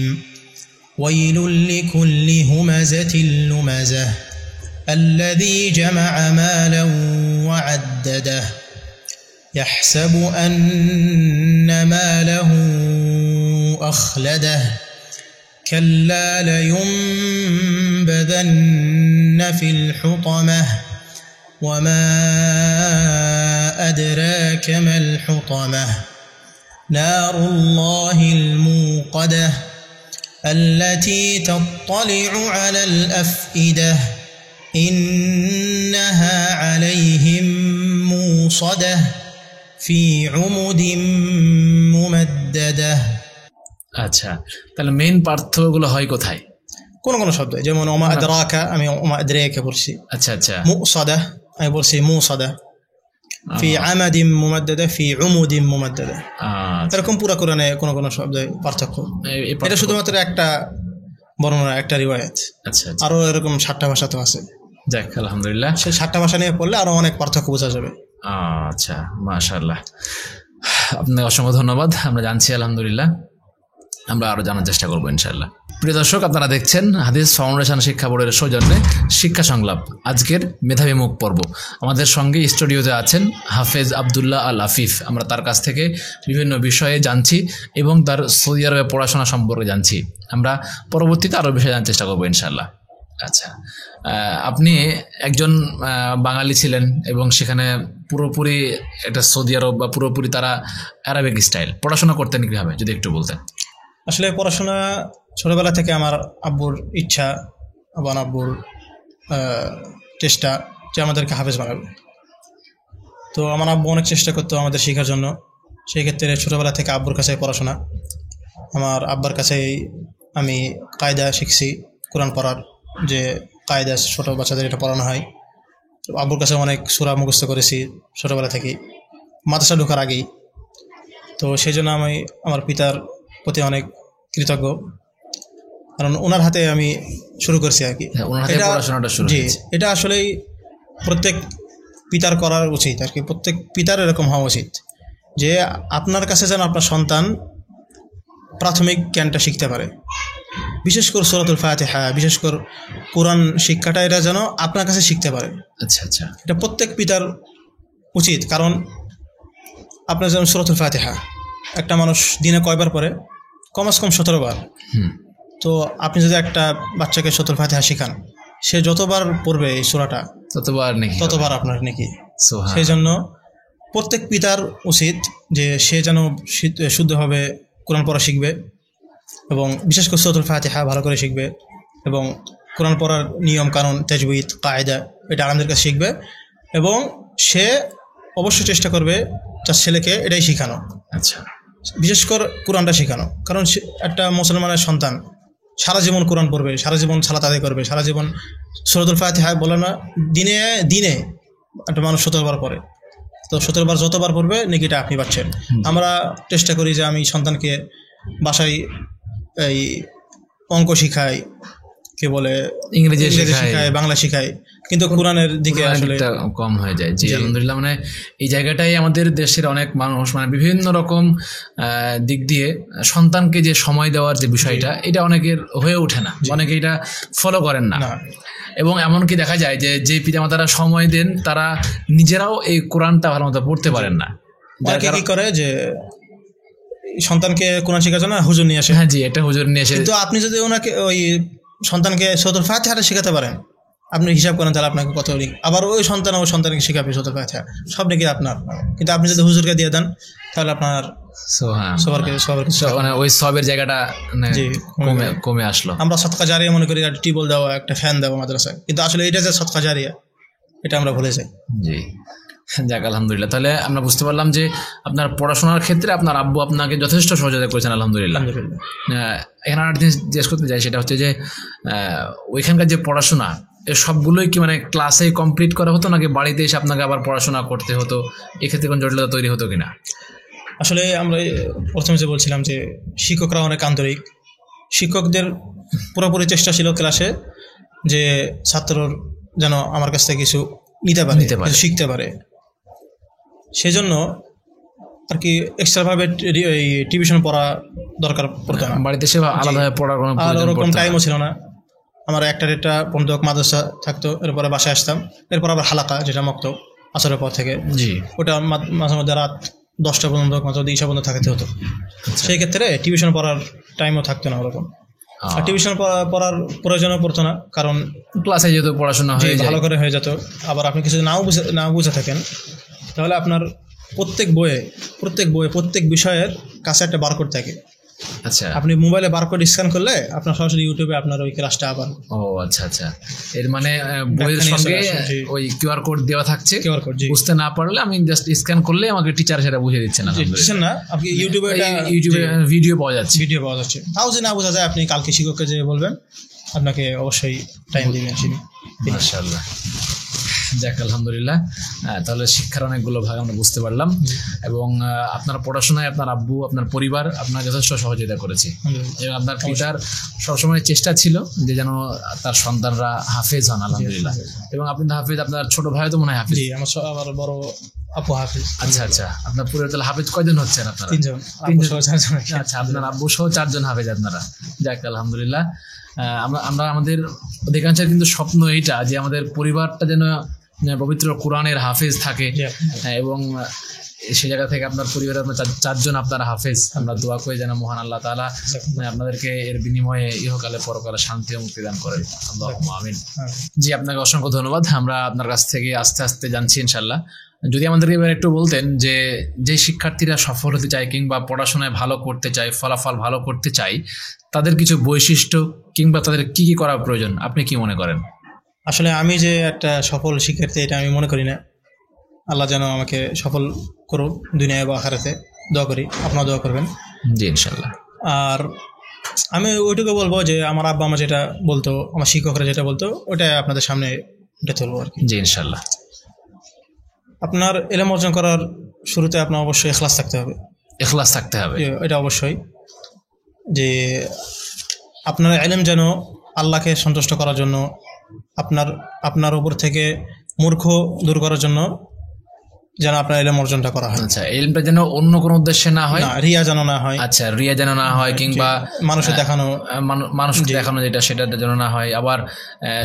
ويل لكل همزة لمزة الذي جمع مالا وعدده يحسب أن ماله أخلده كلا لينبذن في الحطمة وما أدراك ما الحطمة نار الله الموقدة التي تطلع على الأفئدة إنها عليهم موصدة في عمد ممددة. আচ্ছা, তাহলে মেইন পার্থক্যগুলো হয় কোথায়? কোন কোন শব্দ, যেমন ওমা আদরাকা আমি ওমা আদরাকা বলছি। আচ্ছা আচ্ছা। মুসাদা আমি বলছি মুসাদা। ফি আমাদিম মুমাদ্দাদা ফি উমুদিম মুমাদ্দাদা। এরকম পুরো কোরআনে কোন কোন শব্দে পার্থক্য। এটা শুধুমাত্র একটা বর্ণনা, একটা রিওয়ায়াত। আচ্ছা, আরো এরকম 7টা ভাষা তো আছে। যাক আলহামদুলিল্লাহ, সেই 7টা ভাষা নিয়ে পড়লে আরো অনেক পার্থক্য বোঝা যাবে। আচ্ছা, মাশাআল্লাহ, আপনাকে অসংখ্য ধন্যবাদ। আমরা জানছি আলহামদুলিল্লাহ, আমরা আরো জানার চেষ্টা করবো ইনশাআল্লাহ। প্রিয় দর্শক, আপনারা দেখছেন হাদিস ফাউন্ডেশন শিক্ষা বোর্ডের সৌজন্যে শিক্ষা সংলাপ আজকের মেধাবী মুখ পর্ব। আমাদের সঙ্গে স্টুডিওতে আছেন হাফেজ আব্দুল্লাহ আল আফিফ। আমরা তার কাছ থেকে বিভিন্ন বিষয়ে জানছি এবং তার সৌদি আরবে পড়াশোনা সম্পর্কে জানছি। আমরা পরবর্তীতে আরও বিষয়ে জানার চেষ্টা করবো ইনশাআল্লাহ। আচ্ছা, আপনি একজন বাঙালি ছিলেন এবং সেখানে পুরোপুরি একটা সৌদি আরব বা পুরোপুরি তারা আরবিক স্টাইল পড়াশোনা করতেন কীভাবে, যদি একটু বলতেন। আসলে পড়াশোনা ছোটবেলা থেকে আমার আব্বুর ইচ্ছা, আমার আব্বুর চেষ্টা যে আমাদেরকে হাফেজ বানাবে। তো আমার আব্বু অনেক চেষ্টা করতো আমাদের শেখার জন্য। সেই ক্ষেত্রে ছোটোবেলা থেকে আব্বুর কাছে পড়াশোনা। আমার আব্বার কাছেই আমি কায়দা শিখছি, কোরআন পড়ার যে কায়দা ছোটো বাচ্চাদের এটা পড়ানো হয়। তো আব্বুর কাছে অনেক সূরা মুখস্থ করেছি ছোটোবেলা থেকেই, মাদ্রাসা ঢোকার আগেই। তো সেই জন্য আমি আমার পিতার প্রতি অনেক কৃতজ্ঞ, কারণ ওনার হাতে আমি শুরু করছি আর কি। জি, এটা আসলেই প্রত্যেক পিতার করার উচিত আর কি। প্রত্যেক পিতার এরকম হওয়া উচিত যে আপনার কাছে যেন আপনার সন্তান প্রাথমিক জ্ঞানটা শিখতে পারে। বিশেষ করে সূরাতুল ফাতিহা, বিশেষ করে কোরআন শিক্ষাটা এটা যেন আপনার কাছে শিখতে পারে। আচ্ছা আচ্ছা, এটা প্রত্যেক পিতার উচিত। কারণ আপনার যেমন সূরাতুল ফাতিহা একটা মানুষ দিনে কয়বার পড়ে? কমাস কম 17 বার। তো আপনি যদি একটা বাচ্চাকে সূরাতুল ফাতিহা শেখান, সে যতবার পড়বে এই সূরাটা ততবার আপনার নেকি। সেই জন্য প্রত্যেক পিতার উচিত যে সে যেন শুদ্ধভাবে কোরআন পড়া শিখবে এবং বিশেষ করে সূরাতুল ফাতিহা ভালো করে শিখবে এবং কোরআন পড়ার নিয়ম কানুন তাজবিদ কায়দা এটা আমাদের কাছে শিখবে এবং সে অবশ্যই চেষ্টা করবে তার ছেলেকে এটাই শেখানো। আচ্ছা, বিশেষ করে কোরআনটা শেখানো, কারণ একটা মুসলমানের সন্তান সারা জীবন কোরআন পড়বে, সারা জীবন সালাত আদায় করবে, সারা জীবন সূরাতুল ফাতিহা বলে না দিনে দিনে একটা মানুষ 17 বার পড়ে, তো 17 বার যতবার পড়বে নেকিটা আপনি পাচ্ছেন। আমরা চেষ্টা করি যে আমি সন্তানকে বাসায় এই অঙ্ক শিখাই, কে বলে ইংরেজি শিখাই, বাংলা শিখাই, কিন্তু কোরআনের দিকে আসলে কম হয়ে যায়। জি আলহামদুলিল্লাহ, মানে এই জায়গাটাই আমাদের দেশের অনেক মানুষ মানে বিভিন্ন রকম দিক দিয়ে সন্তানকে যে সময় দেওয়ার যে বিষয়টা এটা অনেকের হয়ে ওঠে না, অনেকে এটা ফলো করেন না। এবং এমনকি দেখা যায় যে পিতামাতারা সময় দেন তারা নিজেরাও এই কোরআনটা ভালো মতো পড়তে পারেন না। কি করে যে সন্তানকে কোরআন শেখার জন্য হুজুর নিয়ে আসে। হ্যাঁ জি, একটা হুজুর নিয়ে এসে, কিন্তু আপনি যদি ওনাকে ওই সন্তানকে সূরাতুল ফাতিহাটা শেখাতে পারেন, আপনি হিসাব করেন তাহলে আপনাকে কত লিখ, আবার ওই সন্তানকে শেখাবে সূরাতুল ফাতিহা, সব নাকি আপনার। কিন্তু আপনি যদি হুজুরকে দিয়ে দেন তাহলে আপনার মানে ওই সবের জায়গাটা কমে আসলো। আমরা সদকা জারিয়া মনে করি, একটা টিউবওয়েল দেওয়া, একটা ফ্যান দেওয়া মাদ্রাসায়, কিন্তু আসলে এটা যে সদকা জারিয়া এটা আমরা ভুলে যাই। জি যাক আলহামদুলিল্লাহ, তাহলে আমরা বুঝতে পারলাম যে আপনার পড়াশোনার ক্ষেত্রে আপনার আব্বু আপনাকে যথেষ্ট সহযোগিতা করেছেন আলহামদুলিল্লাহ। এখানে আর জিজ্ঞেস করতে চাই সেটা হচ্ছে যে ওইখানকার যে পড়াশোনা সবগুলোই কি মানে ক্লাসে কমপ্লিট করা হতো নাকি বাড়িতে এসে আপনাকে আবার পড়াশোনা করতে হতো? এক্ষেত্রে কোন জটিলতা তৈরি হতো কিনা? আসলে আমরা প্রথমে যে বলছিলাম যে শিক্ষকরা অনেক আন্তরিক, শিক্ষকদের পুরোপুরি চেষ্টা ছিল ক্লাসে যে ছাত্রর যেন আমার কাছ থেকে কিছু নিতে পারে, শিখতে পারে। সেজন্য আর কি এক্সট্রাভাবে টিউশন পড়া দরকার পড়তো না, বাড়িতে এসে আলাদাভাবে পড়ার কোনো ওরকম টাইমও ছিল না। আমার একটা পর্যন্ত মাদ্রাসা থাকতো, এরপরে বাসায় আসতাম, এরপর আবার হালাকা যেটা মক্তব আসরের পর থেকে, জি ওটা মাঝে মধ্যে রাত 10টা পর্যন্ত মাত্র 2টা পর্যন্ত থাকতে হতো। সেই ক্ষেত্রে টিউশন পড়ার টাইমও থাকতো না ওরকম, আর টিউশন পড়ার প্রয়োজনও পড়তো না, কারণ ক্লাসে যেহেতু পড়াশোনা ভালো করে হয়ে যেত। আবার আপনি কিছু নাও বুঝে থাকেন তাহলে আপনার প্রত্যেক বইয়ে প্রত্যেক বিষয়ের কাছে একটা বারকোড থাকে। আচ্ছা, আপনি মোবাইলে বারকোড স্ক্যান করলে আপনার সরাসরি ইউটিউবে আপনার ওই ক্লাসটা আবার। ও আচ্ছা আচ্ছা, এর মানে বইয়ের সঙ্গে ওই কিউআর কোড দেওয়া থাকছে, বুঝতে না পারলে আমি জাস্ট স্ক্যান করলে আমাকে টিচার সেটা বুঝিয়ে দিচ্ছেন না। আপনি ইউটিউবে ভিডিও পাওয়া যাচ্ছে, তাও যদি না বোঝা যায় আপনি কালকে শিক্ষককে যে বলবেন, আপনাকে অবশ্যই টাইম দিবেন। মাশাআল্লাহ, যাক আলহামদুলিল্লাহ। তাহলে শিক্ষার অনেকগুলো ভাগ আমরা বুঝতে পারলাম এবং আপনার পড়াশোনায় আপনার আব্বু আপনার পরিবার আপনার যথেষ্ট সহযোগিতা করেছে এবং আপনার পিতার সবসময় চেষ্টা ছিল যে যেন তার সন্তানরা হাফেজ হন আলহামদুলিল্লাহ। এবং আপনি হাফেজ, আপনার ছোট ভাই তো মনে হয় হাফেজ? আমার বড় আপু হাফেজ। আচ্ছা আচ্ছা, আপনার পুরো তাহলে হাফেজ কয়জন হচ্ছেন আপনারা? 3জন। আচ্ছা, আপনার আব্বু সহ 4জন হাফেজ আপনারা, যাক আলহামদুলিল্লাহ। আমরা আমাদের অধিকাংশের কিন্তু স্বপ্ন এইটা যে আমাদের পরিবারটা যেন পবিত্র কোরআনের হাফেজ থাকে এবং সেই জায়গা থেকে আপনার পরিবারের আপনার 4জন আপনারা হাফেজ। আমরা দোয়া করি যেন মহান আল্লাহ তাআলা আপনাদেরকে এর বিনিময়ে ইহকালে পরকালে শান্তি ও মুক্তি দান করেন, আল্লাহুম্মা আমিন। জি, আপনাকে অসংখ্য ধন্যবাদ। আমরা আপনার কাছ থেকে আস্তে আস্তে জানছি ইনশাআল্লাহ। যদি আমাদেরকে এবার একটু বলতেন যে শিক্ষার্থীরা সফল হতে চায় কিংবা পড়াশোনায় ভালো করতে চায়, ফলাফল ভালো করতে চায়, তাদের কিছু বৈশিষ্ট্য কিংবা তাদের কি কি করা প্রয়োজন আপনি কি মনে করেন? আসলে আমি যে একটা সফল শিক্ষার্থী এটা আমি মনে করি না। আল্লাহ যেন আমাকে সফল করুক দুনিয়ায় বা আখিরাতে, দোয়া করি, আপনারা দোয়া করবেন। জি ইনশাআল্লাহ। আর আমি ওইটুকু বলবো যে আমার আব্বা আমার যেটা বলতো, আমার শিক্ষকরা যেটা বলতো, ওটা আপনাদের সামনে এটা তুলবো আর কি। জি ইনশাআল্লাহ। আপনার ইলম অর্জন করার শুরুতে আপনার অবশ্যই ইখলাস থাকতে হবে। ইখলাস থাকতে হবে, এটা অবশ্যই। যে আপনার ইলম যেন আল্লাহকে সন্তুষ্ট করার জন্য, আপনার উপর থেকে মূর্খ দূর করার জন্য যেন আপনার ইলম অর্জনটা করা হয়। আচ্ছা, ইলমটা যেন অন্য কোনো উদ্দেশ্যে না হয়, রিয়া যেন না হয়। আচ্ছা, রিয়া যেন না হয় কিংবা মানুষকে দেখানো যেটা সেটা যেন না হয়। আবার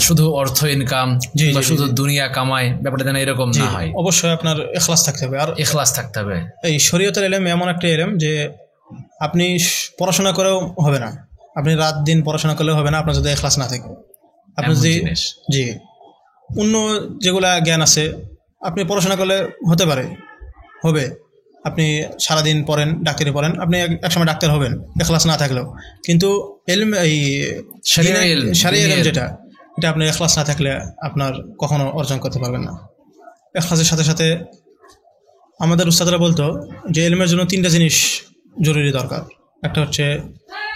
শুধু অর্থ ইনকাম বা শুধু দুনিয়া কামায় ব্যাপারটা যেন এরকম না হয়। অবশ্যই আপনার ইখলাস থাকতে হবে। আর ইখলাস থাকতে হবে। এই শরীয়তের ইলম এমন একটা ইলম যে আপনি পড়াশোনা করেও হবে না, আপনি রাত দিন পড়াশোনা করলেও হবে না আপনার যদি ইখলাস না থাকে। আপনি যদি জি অন্য যেগুলা জ্ঞান আছে আপনি পড়াশোনা করলে হতে পারে, হবে, আপনি সারাদিন পড়েন, ডাক্তারি পড়েন, আপনি একসময় ডাক্তার হবেন ইখলাস না থাকলেও। কিন্তু ইলম, এই শরীয়ত ইলম যেটা, এটা আপনি ইখলাস না থাকলে আপনার কখনো অর্জন করতে পারবেন না। ইখলাসের সাথে সাথে আমাদের উস্তাদরা বলতো যে ইলমের জন্য 3টা জিনিস জরুরি দরকার। একটা হচ্ছে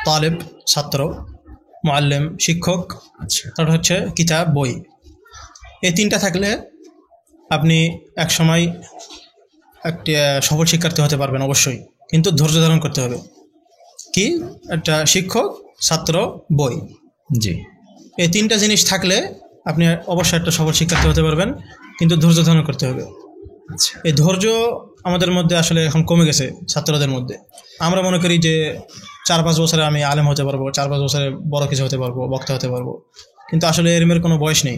তালেব ছাত্র, মুআল্লিম শিক্ষক, তারপর হচ্ছে কিতাব বই। এই 3টা থাকলে আপনি এক সময় একটি সফল শিক্ষার্থী হতে পারবেন অবশ্যই, কিন্তু ধৈর্য ধারণ করতে হবে। কি? একটা শিক্ষক, ছাত্র, বই। জি, এই 3টা জিনিস থাকলে আপনি অবশ্যই একটা সফল শিক্ষার্থী হতে পারবেন, কিন্তু ধৈর্য ধারণ করতে হবে। আচ্ছা, এই ধৈর্য আমাদের মধ্যে আসলে এখন কমে গেছে ছাত্রদের মধ্যে। আমরা মনে করি যে 4-5 বছরে আমি আলেম হতে পারবো, 4-5 বছরে বড় কিছু হতে পারবো, বক্তা হতে পারবো, কিন্তু আসলে এর কোনো বয়স নেই।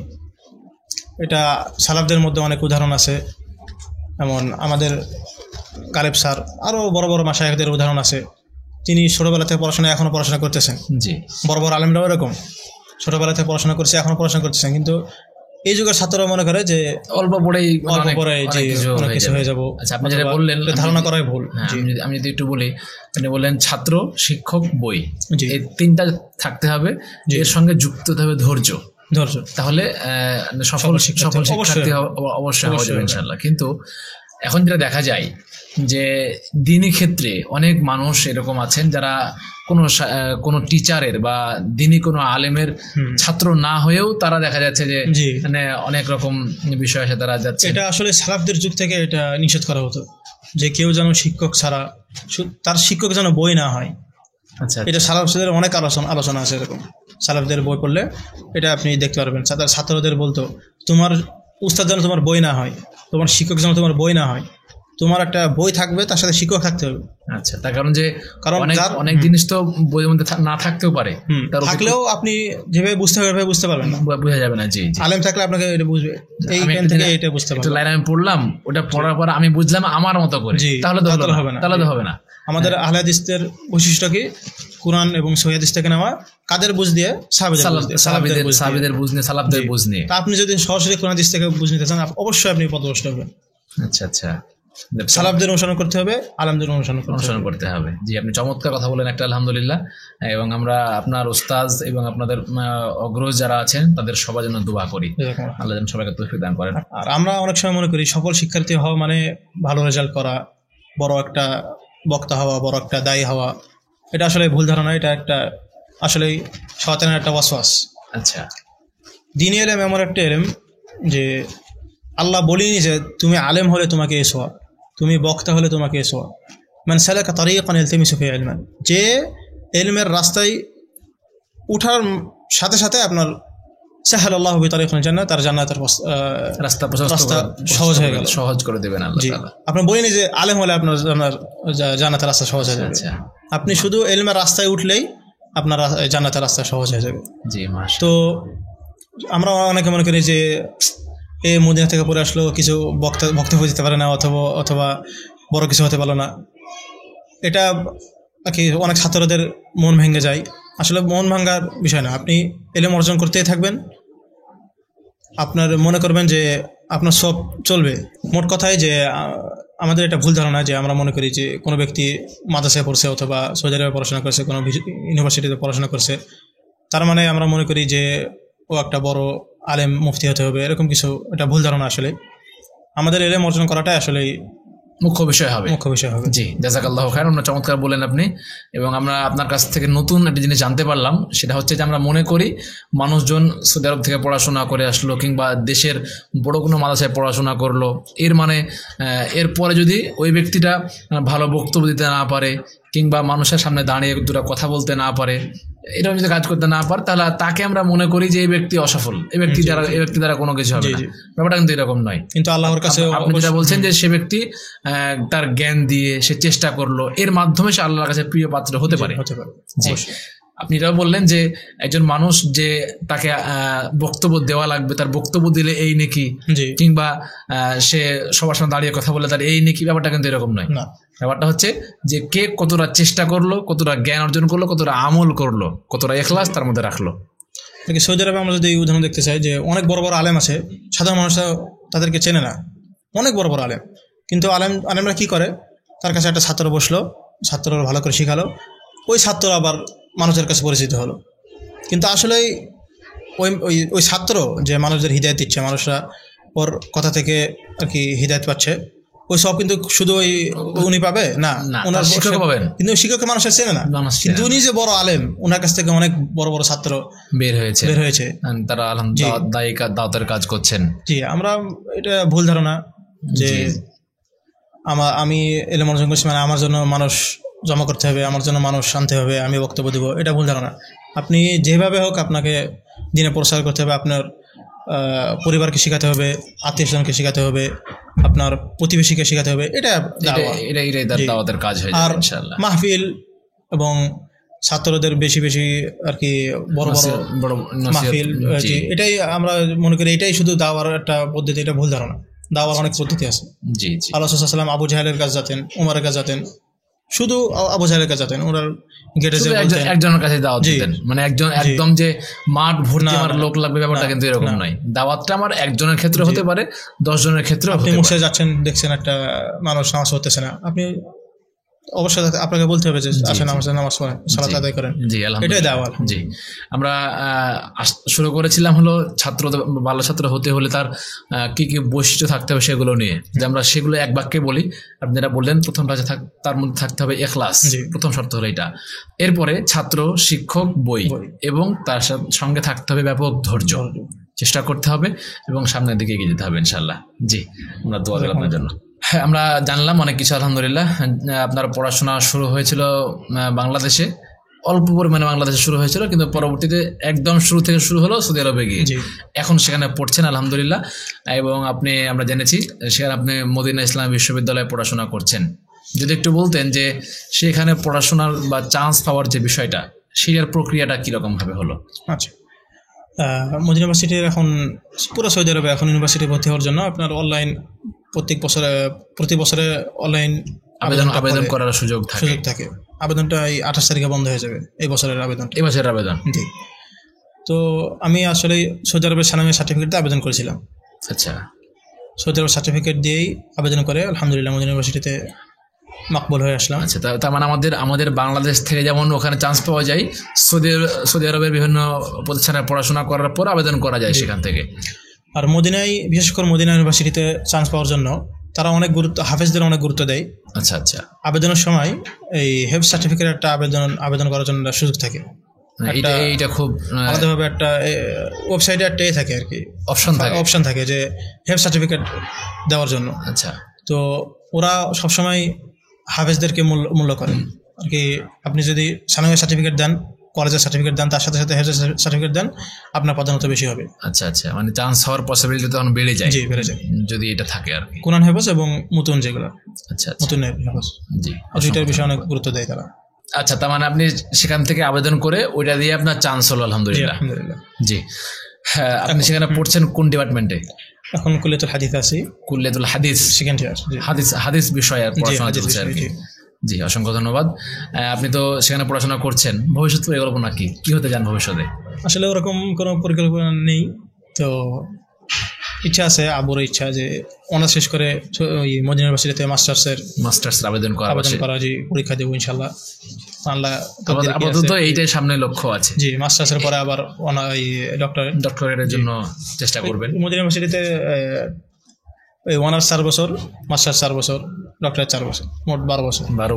এটা সালাফদের মধ্যে অনেক উদাহরণ আছে, এমন আমাদের গালেব স্যার, আরও বড় বড় মাশায়েখদের উদাহরণ আছে। তিনি ছোটোবেলা থেকে পড়াশোনা, এখনও পড়াশোনা করতেছেন। জি, বড় বড় আলেমরাও এরকম ছোটোবেলা থেকে পড়াশোনা করছে, এখনও পড়াশোনা করতেছেন, কিন্তু এই যুগের ছাত্ররা মনে করে যে অল্প পড়েই অনেক কিছু হয়ে যাবো। আচ্ছা, আপনি যেটা বললেন ধারণা করাই ভুল। আমি যদি একটু বলি, আপনি বললেন ছাত্র, শিক্ষক, বই, এই 3টা থাকতে হবে, এর সঙ্গে যুক্ত হতে হবে ধৈর্য। তাহলে সফল শিক্ষার্থী অবশ্যই হওয়া যাবে ইনশাআল্লাহ। কিন্তু এখন যেটা দেখা যায় যে দিনী ক্ষেত্রে অনেক মানুষ এরকম আছেন যারা কোনো টিচারের বা দিনী কোনো আলেমের ছাত্র না হয়েও তারা দেখা যাচ্ছে যে মানে অনেক রকম বিষয় আছে তারা যাচ্ছে। এটা আসলে সালাফদের যুগ থেকে এটা নিষেধ করা হতো যে কেউ যেন শিক্ষক ছাড়া, তার শিক্ষক যেন বই না হয়। আচ্ছা, এটা সালাফদের অনেক আলোচনা আছে এরকম। সালাফদের বই পড়লে এটা আপনি দেখতে পারবেন। ছাত্রদের বলতো তোমার উস্তাদ যেন তোমার বই না হয়, তোমার শিক্ষক যেন তোমার বই না হয়, তোমার একটা বই থাকবে, তার সাথে শিক্ষক থাকতে হবে। আচ্ছা, তার কারণ অনেক জিনিস তো বইয়ের মধ্যে না থাকতেও পারে, থাকলেও আপনি যেভাবে বুঝতে হবে বুঝতে পারবেন না, বোঝা যাবে না। জি, আলেম থাকলে আপনাকে এটা বুঝবে, এইখান থেকে এটা বুঝতে পারবেন। লাইন আমি পড়লাম, ওটা পড়ার পর আমি বুঝলাম আমার মতো করে, তাহলে তো হবে না। আমাদের আহলে হাদিসদের বৈশিষ্ট্য কি? কুরআন এবং সহিহ হাদিস থেকে নেওয়া। কাদের বুঝ দিয়ে? সাহাবীদের বুঝ নিয়ে, সালাফদের বুঝ নিয়ে। আপনি যদি সরাসরি কুরআন হাদিস থেকে বুঝ নিতে চান, অবশ্যই আপনি পথভ্রষ্ট হবেন। আচ্ছা, সালাফদের অনুসরণ করতে হবে, আলেমদের অনুসরণ করতে হবে। জি, আপনি চমৎকার কথা বলেন একটা, আলহামদুলিল্লাহ। এবং আমরা আপনার উস্তাজ এবং আপনাদের অগ্রজ যারা আছেন তাদের সবার জন্য দোয়া করি, আল্লাহ যেন সবাইকে তৌফিক দান করেন। আর আমরা অনেক সময় মনে করি সফল শিক্ষার্থী হওয়া মানে ভালো রেজাল্ট করা, বড় একটা বক্তা হওয়া, বড় একটা দায়ী হওয়া। এটা আসলে ভুল ধারণা। এটা একটা আসলে শয়তানের একটা ওয়াসওয়াস। আচ্ছা, দ্বীনি ইলম এমন একটা ইলম যে আল্লাহ বলিনি যে তুমি আলেম হলে তোমাকে এসো, তুমি বক্তা হলে তোমাকে এসো। মান সালাকা তারিকান ইয়ালতামিসু ফিহি ইলমান, যে ইলমের রাস্তায় উঠার সাথে সাথে আপনার সাহালাল্লাহু বিতারিকিল জান্নাহ, তার জান্নাতের রাস্তা সহজ হয়ে গেল, সহজ করে দেবেন আল্লাহ তাআলা। আপনি বলিনি যে আলেম হলে আপনার জান্নাতের রাস্তা সহজ হয়ে যাবে। আপনি শুধু ইলমের রাস্তায় উঠলেই আপনার জান্নাতের রাস্তা সহজ হয়ে যাবে। জি, মাশাআল্লাহ। তো আমরা অনেকে মনে করি যে মদিনা থেকে পড়ে আসলো, কিছু বক্তব্য দিতে পারে না, অথবা বড় কিছু হতে পারলো না। এটা কি অনেক ছাত্রদের মন ভেঙে যায়। আসলে মন ভাঙার বিষয় না, আপনি ইলম অর্জন করতেই থাকবেন, আপনার মনে করবেন যে আপনার সব চলবে। মোট কথাই যে আমাদের এটা ভুল ধারণা যে আমরা মনে করি যে কোনো ব্যক্তি মাদ্রাসায় পড়ছে অথবা সৌদি আরবে পড়াশোনা করছে, কোনো ইউনিভার্সিটিতে পড়াশোনা করছে, তার মানে আমরা মনে করি যে ও একটা বড় আলেম, মুফতি হতে হবে, এরকম কিছু। এটা ভুল ধারণা। আসলে আমাদের ইলম অর্জন করাটাই আসলে মুখ্য বিষয় হবে। জি, জাযাকাল্লাহু খায়রান, চমৎকার বলেন আপনি। এবং আমরা আপনার কাছ থেকে নতুন একটা জিনিস জানতে পারলাম, সেটা হচ্ছে যে আমরা মনে করি মানুষজন সৌদি আরব থেকে পড়াশোনা করে আসলো কিংবা দেশের বড় কোনো মাদ্রাসায় পড়াশোনা করলো, এর মানে এরপরে যদি ওই ব্যক্তিটা ভালো বক্তব্য দিতে না পারে কিংবা মানুষের সামনে দাঁড়িয়ে দুটো কথা বলতে না পারে, এরকম যদি কাজ করতে না পারে, তাহলে তাকে আমরা মনে করি যে এই ব্যক্তি অসফল, এই ব্যক্তি দ্বারা কোনো কিছু হবে না। ব্যাপারটা কিন্তু এরকম নয়। কিন্তু আল্লাহর কাছে আপনি যেটা বলছেন যে সে ব্যক্তি তার জ্ঞান দিয়ে সে চেষ্টা করলো, এর মাধ্যমে সে আল্লাহর কাছে প্রিয় পাত্র হতে পারে। জি, আপনি এটাও বললেন যে একজন মানুষ যে তাকে বক্তব্য দেওয়া লাগবে, তার বক্তব্য দিলে এই নেকি, জি কিংবা সে সবার সামনে দাঁড়িয়ে কথা বলে তার এই নেকি, ব্যাপারটা কিন্তু এরকম নয়। না, ব্যাপারটা হচ্ছে যে কে কতটা চেষ্টা করলো, কতটা জ্ঞান অর্জন করলো, কতটা আমল করলো, কতটা ইখলাস তার মধ্যে রাখলো। সৌদি আরবে আমরা যদি উদাহরণ দেখতে চাই যে অনেক বড় বড় আলেম আছে, সাধারণ মানুষরা তাদেরকে চেনে না, অনেক বড় বড় আলেম, কিন্তু আলেমরা কি করে, তার কাছে একটা ছাত্র বসলো, ছাত্র ভালো করে শিখালো, ওই ছাত্র আবার মানুষের কাছে পরিচিত হলো। কিন্তু আসলে ওই ওই ওই ছাত্র যে মানুষদের হিদায়ত দিচ্ছে, মানুষরা ওর কথা থেকে আর কি হিদায়ত পাচ্ছে, ওই সব কিন্তু শুধু ওই উনি পাবে না, ওনার শিক্ষক পাবেন, কিন্তু শিক্ষক মানুষের চেনে না, কিন্তু উনি যে বড় আলেম, ওনার কাছ থেকে অনেক বড় বড় ছাত্র বের হয়েছে, তারা আলহামদুলিল্লাহ দাওয়াতের কাজ করছেন। জি, আমরা এটা ভুল ধারণা যে আমি এলেম অর্জন করছি মানে আমার জন্য মানুষ জমা করতে হবে, আমার জন্য মানুষ আনতে হবে, আমি বক্তব্য দেবো, এটা ভুল ধারণা। আপনি যেভাবে হোক আপনাকে দিনে প্রচার করতে হবে, আপনার পরিবারকে শেখাতে হবে, আত্মীয় স্বজনকে শেখাতে হবে, আপনার প্রতিবেশীকে শেখাতে হবে, এটা দাওয়াতের কাজ হয়ে যাবে ইনশাআল্লাহ। মাহফিল এবং ছাত্রদের বেশি বেশি আর কি বড় বড় মাহফিল, এটাই আমরা মনে করি এটাই শুধু দাওয়ার একটা পদ্ধতি, এটা ভুল ধারণা। দাওয়ার অনেক পদ্ধতি আছে। জি জি, আল্লাহ রাসূল সাল্লাল্লাহু আলাইহি ওয়াসাল্লাম আবু জাহেলের কাছে যেতেন, উমরের কাছে যেতেন, শুধু আবু জাহেলের কাছে যেতেন, ওনার গেটে যে একজনের কাছে দাওয়াত দিতেন, মানে একজন একদম যে মাঠ ভর্তি আমার লোক লাগবে ব্যাপারটা কিন্তু এরকম নয়। দাওয়াতটা আমার একজনের ক্ষেত্রে হতে পারে, 10 জনের ক্ষেত্রে। আপনি মসজিদে যাচ্ছেন, দেখছেন একটা মানুষ নামাজ পড়তেছে না, আপনি অবশ্যই আপনাকে বলতে হবে যে আসেন আমাদের নামাজ পড়েন, সালাত আদায় করেন। জি, এটাই দাওয়াত। জি, আমরা শুরু করেছিলাম হলো ছাত্র, ভালো ছাত্র হতে হলে তার কি কি বৈশিষ্ট্য থাকতে হবে সেগুলো নিয়ে, যে আমরা সেগুলো এক বাক্যে বলি। আপনারা বললেন প্রথমটা তার মধ্যে থাকতে হবে ইখলাস, প্রথম শর্ত হলো এটা। এরপরে ছাত্র, শিক্ষক, বই, এবং তার সঙ্গে থাকতে হবে ব্যাপক ধৈর্য, চেষ্টা করতে হবে এবং সামনের দিকে এগিয়ে যেতে হবে ইনশাআল্লাহ। জি, আমরা দোয়া করি আপনার জন্য। হ্যাঁ, আমরা জানলাম অনেক কিছু আলহামদুলিল্লাহ। আপনার পড়াশোনা শুরু হয়েছিল বাংলাদেশে, অল্প পরিমাণে বাংলাদেশে শুরু হয়েছিল, কিন্তু পরবর্তীতে একদম শুরু থেকে শুরু হলো সৌদি আরবে গিয়ে, এখন সেখানে পড়ছেন আলহামদুলিল্লাহ। এবং আমরা জেনেছি সেখানে আপনি মদিনা ইসলামী বিশ্ববিদ্যালয়ে পড়াশোনা করছেন। যদি একটু বলতেন যে সেখানে পড়াশোনার বা চান্স পাওয়ার যে বিষয়টা, সেটার প্রক্রিয়াটা কিরকম ভাবে হলো? আচ্ছা, মদিনা ইউনিভার্সিটির এখন পুরো সৌদি আরবে এখন ইউনিভার্সিটি ভর্তি হওয়ার জন্য আপনার অনলাইন প্রতি বছরে অনলাইন আবেদন করার সুযোগ থাকে। আবেদনটা এই 28 তারিখে বন্ধ হয়ে যাবে, এই বছরের আবেদন। জি, তো আমি আসলে সৌদি আরবের সানামি সার্টিফিকেটে আবেদন করেছিলাম। আচ্ছা, সৌদি আরবের সার্টিফিকেট দিয়েই আবেদন করে আলহামদুলিল্লাহ মদিনা ইউনিভার্সিটিতে মাকবুল হয়ে আসলাম। আচ্ছা, তার মানে আমাদের বাংলাদেশ থেকে যেমন ওখানে চান্স পাওয়া যায়, সৌদি আরবের বিভিন্ন প্রতিষ্ঠানে পড়াশোনা করার পর আবেদন করা যায় সেখান থেকে। আর মদিনায়, বিশেষ করে মদিনা ইউনিভার্সিটিতে চান্স পাওয়ার জন্য তারা অনেক হাফেজদের অনেক গুরুত্ব দেয়। আচ্ছা আচ্ছা, আবেদনের সময় এই হেফজ সার্টিফিকেট একটা আবেদন করার জন্য সুযোগ থাকে। এটা খুব আলাদাভাবে একটা ওয়েবসাইটে একটা থাকে আর কি, অপশন থাকে যে হেফজ সার্টিফিকেট দেওয়ার জন্য। আচ্ছা, তো ওরা সবসময় হাফেজদেরকে মূল্য করে আর কি। আপনি যদি সানামি সার্টিফিকেট দেন, কলেজের সার্টিফিকেট দেন, তার সাথে সাথে হেফজ সার্টিফিকেট দেন, আপনার প্রাধান্যতা বেশি হবে। আচ্ছা আচ্ছা, মানে চান্স হওয়ার পসিবিলিটি তখন বেড়ে যায়। জি, বেড়ে যায় যদি এটা থাকে আর কি। কোরআন হেফজ এবং মুতুন যেগুলো। আচ্ছা, মুতুনের হেফজ, জি, দুইটার বিষয়ে অনেক গুরুত্ব দেয় তারা। আচ্ছা, তার মানে আপনি সেখান থেকে আবেদন করে ওইটা দিয়ে আপনার চান্স হলো আলহামদুলিল্লাহ। জি, হ্যাঁ, আপনি সেখানে পড়ছেন কোন ডিপার্টমেন্টে? এখন কুল্লিয়াতুল হাদিস আছি। কুল্লিয়াতুল হাদিস, সেকেন্ড ইয়ার। হাদিস বিষয়ে পড়াশোনা চলছে আর কি। জি, অসংখ্য ধন্যবাদ। আপনি তো সেখানে পড়াশোনা করছেন, ভবিষ্যৎ পরিকল্পনা কি হতে চান ভবিষ্যতে? আসলে ওরকম কোনো পরিকল্পনা নেই, তো ইচ্ছা আছে, আবুর ইচ্ছা যে অনার্স শেষ করে ওই মদিনা ইউনিভার্সিটিতে মাস্টার্স আবেদন করা, জি, পরীক্ষা দেবো ইনশাল্লাহ। আপাতত এইটাই সামনে লক্ষ্য আছে। জি, মাস্টার্সের পরে আবার ডক্টরেটের জন্য চেষ্টা করবেন। মদিনা ইউনিভার্সিটিতে অনার্স 4 বছর, মাস্টার্স 4 বছর, ডক্টরেট 4 বছর, মোট 12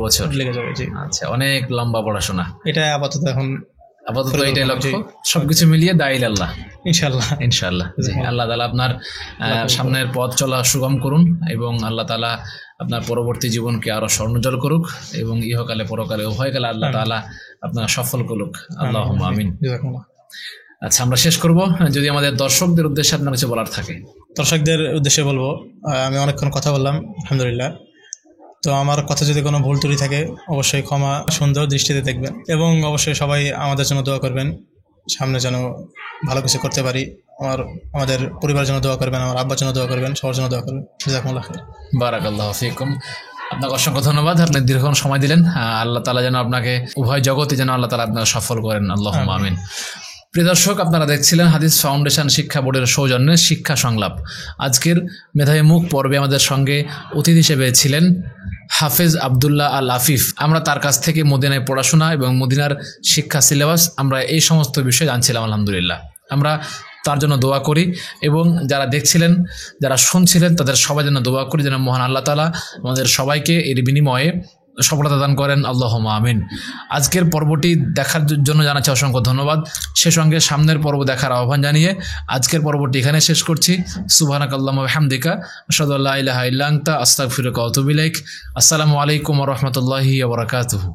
বছর লেগে যাবে। জি, আচ্ছা, অনেক লম্বা পড়াশোনা। এটা আপাতত এটাই লক্ষ্য। সবকিছু মিলিয়ে দাইল আল্লাহ, ইনশাআল্লাহ। জি, আল্লাহ তাআলা আপনার সামনের পথ চলা সুগম করুন, এবং আল্লাহ তাআলা আপনার পরবর্তী জীবনকে আরো স্বর্ণোজ্জ্বল করুক, এবং ইহকালে পরকালে উভয়কালে আল্লাহ তাআলা আপনার সফল করুক। আল্লাহুম্মা আমিন। আচ্ছা, আমরা শেষ করব। যদি আমাদের দর্শকদের উদ্দেশ্যে আপনার কিছু বলার থাকে। দর্শকদের উদ্দেশ্যে বলবো, আমি অনেকক্ষণ কথা বললাম আলহামদুলিল্লাহ। তো আমার কথা যদি কোনো ভুল ত্রুটি থাকে অবশ্যই ক্ষমা সুন্দর দৃষ্টিতে দেখবেন, এবং অবশ্যই সবাই আমাদের জন্য দোয়া করবেন, সামনে যেন ভালো কিছু করতে পারি। আমাদের পরিবারের জন্য দোয়া করবেন, আমার আব্বার জন্য দোয়া করবেন, সবার জন্য দোয়া করবেন। জাযাকুমুল্লাহ খাইর। বারাকাল্লাহু ফিকুম। আপনাকে অসংখ্য ধন্যবাদ, আপনি দীর্ঘক্ষণ সময় দিলেন। আল্লাহ তাআলা যেন আপনাকে উভয় জগতে যেন আল্লাহ তাআলা আপনাকে সফল করেন, আল্লাহুম্মা আমিন। প্রিয় দর্শক, আপনারা দেখছিলেন হাদিস ফাউন্ডেশন শিক্ষা বোর্ডের সৌজন্যে শিক্ষা সংলাপ। আজকের মেধাবী মুখ পর্বে আমাদের সঙ্গে অতিথি হিসেবে ছিলেন হাফেজ আবদুল্লাহ আল আফিফ। আমরা তার কাছ থেকে মদিনায় পড়াশোনা এবং মদিনার শিক্ষা সিলেবাস আমরা এই সমস্ত বিষয়ে জানছিলাম। আলহামদুলিল্লাহ, আমরা তার জন্য দোয়া করি, এবং যারা দেখছিলেন, যারা শুনছিলেন, তাদের সবাই যেন দোয়া করি যেন মহান আল্লাহ তাআলা আমাদের সবাইকে এর বিনিময়ে সফলতা দান করেন, আল্লাহুম্মা আমিন। আজকের পর্বটি দেখার জন্য জানাচ্ছি অসংখ্য ধন্যবাদ। সে সঙ্গে সামনের পর্ব দেখার আহ্বান জানিয়ে আজকের পর্বটি এখানে শেষ করছি। সুবহানাকাল্লাহুম্মা ওয়া বিহামদিকা আশহাদু আল্লা ইলাহা ইল্লা আনতা আস্তাগফিরুকা ওয়া আতুবু ইলাইক। আসসালামু আলাইকুম ওয়া রাহমাতুল্লাহি ওয়া বারাকাতুহু।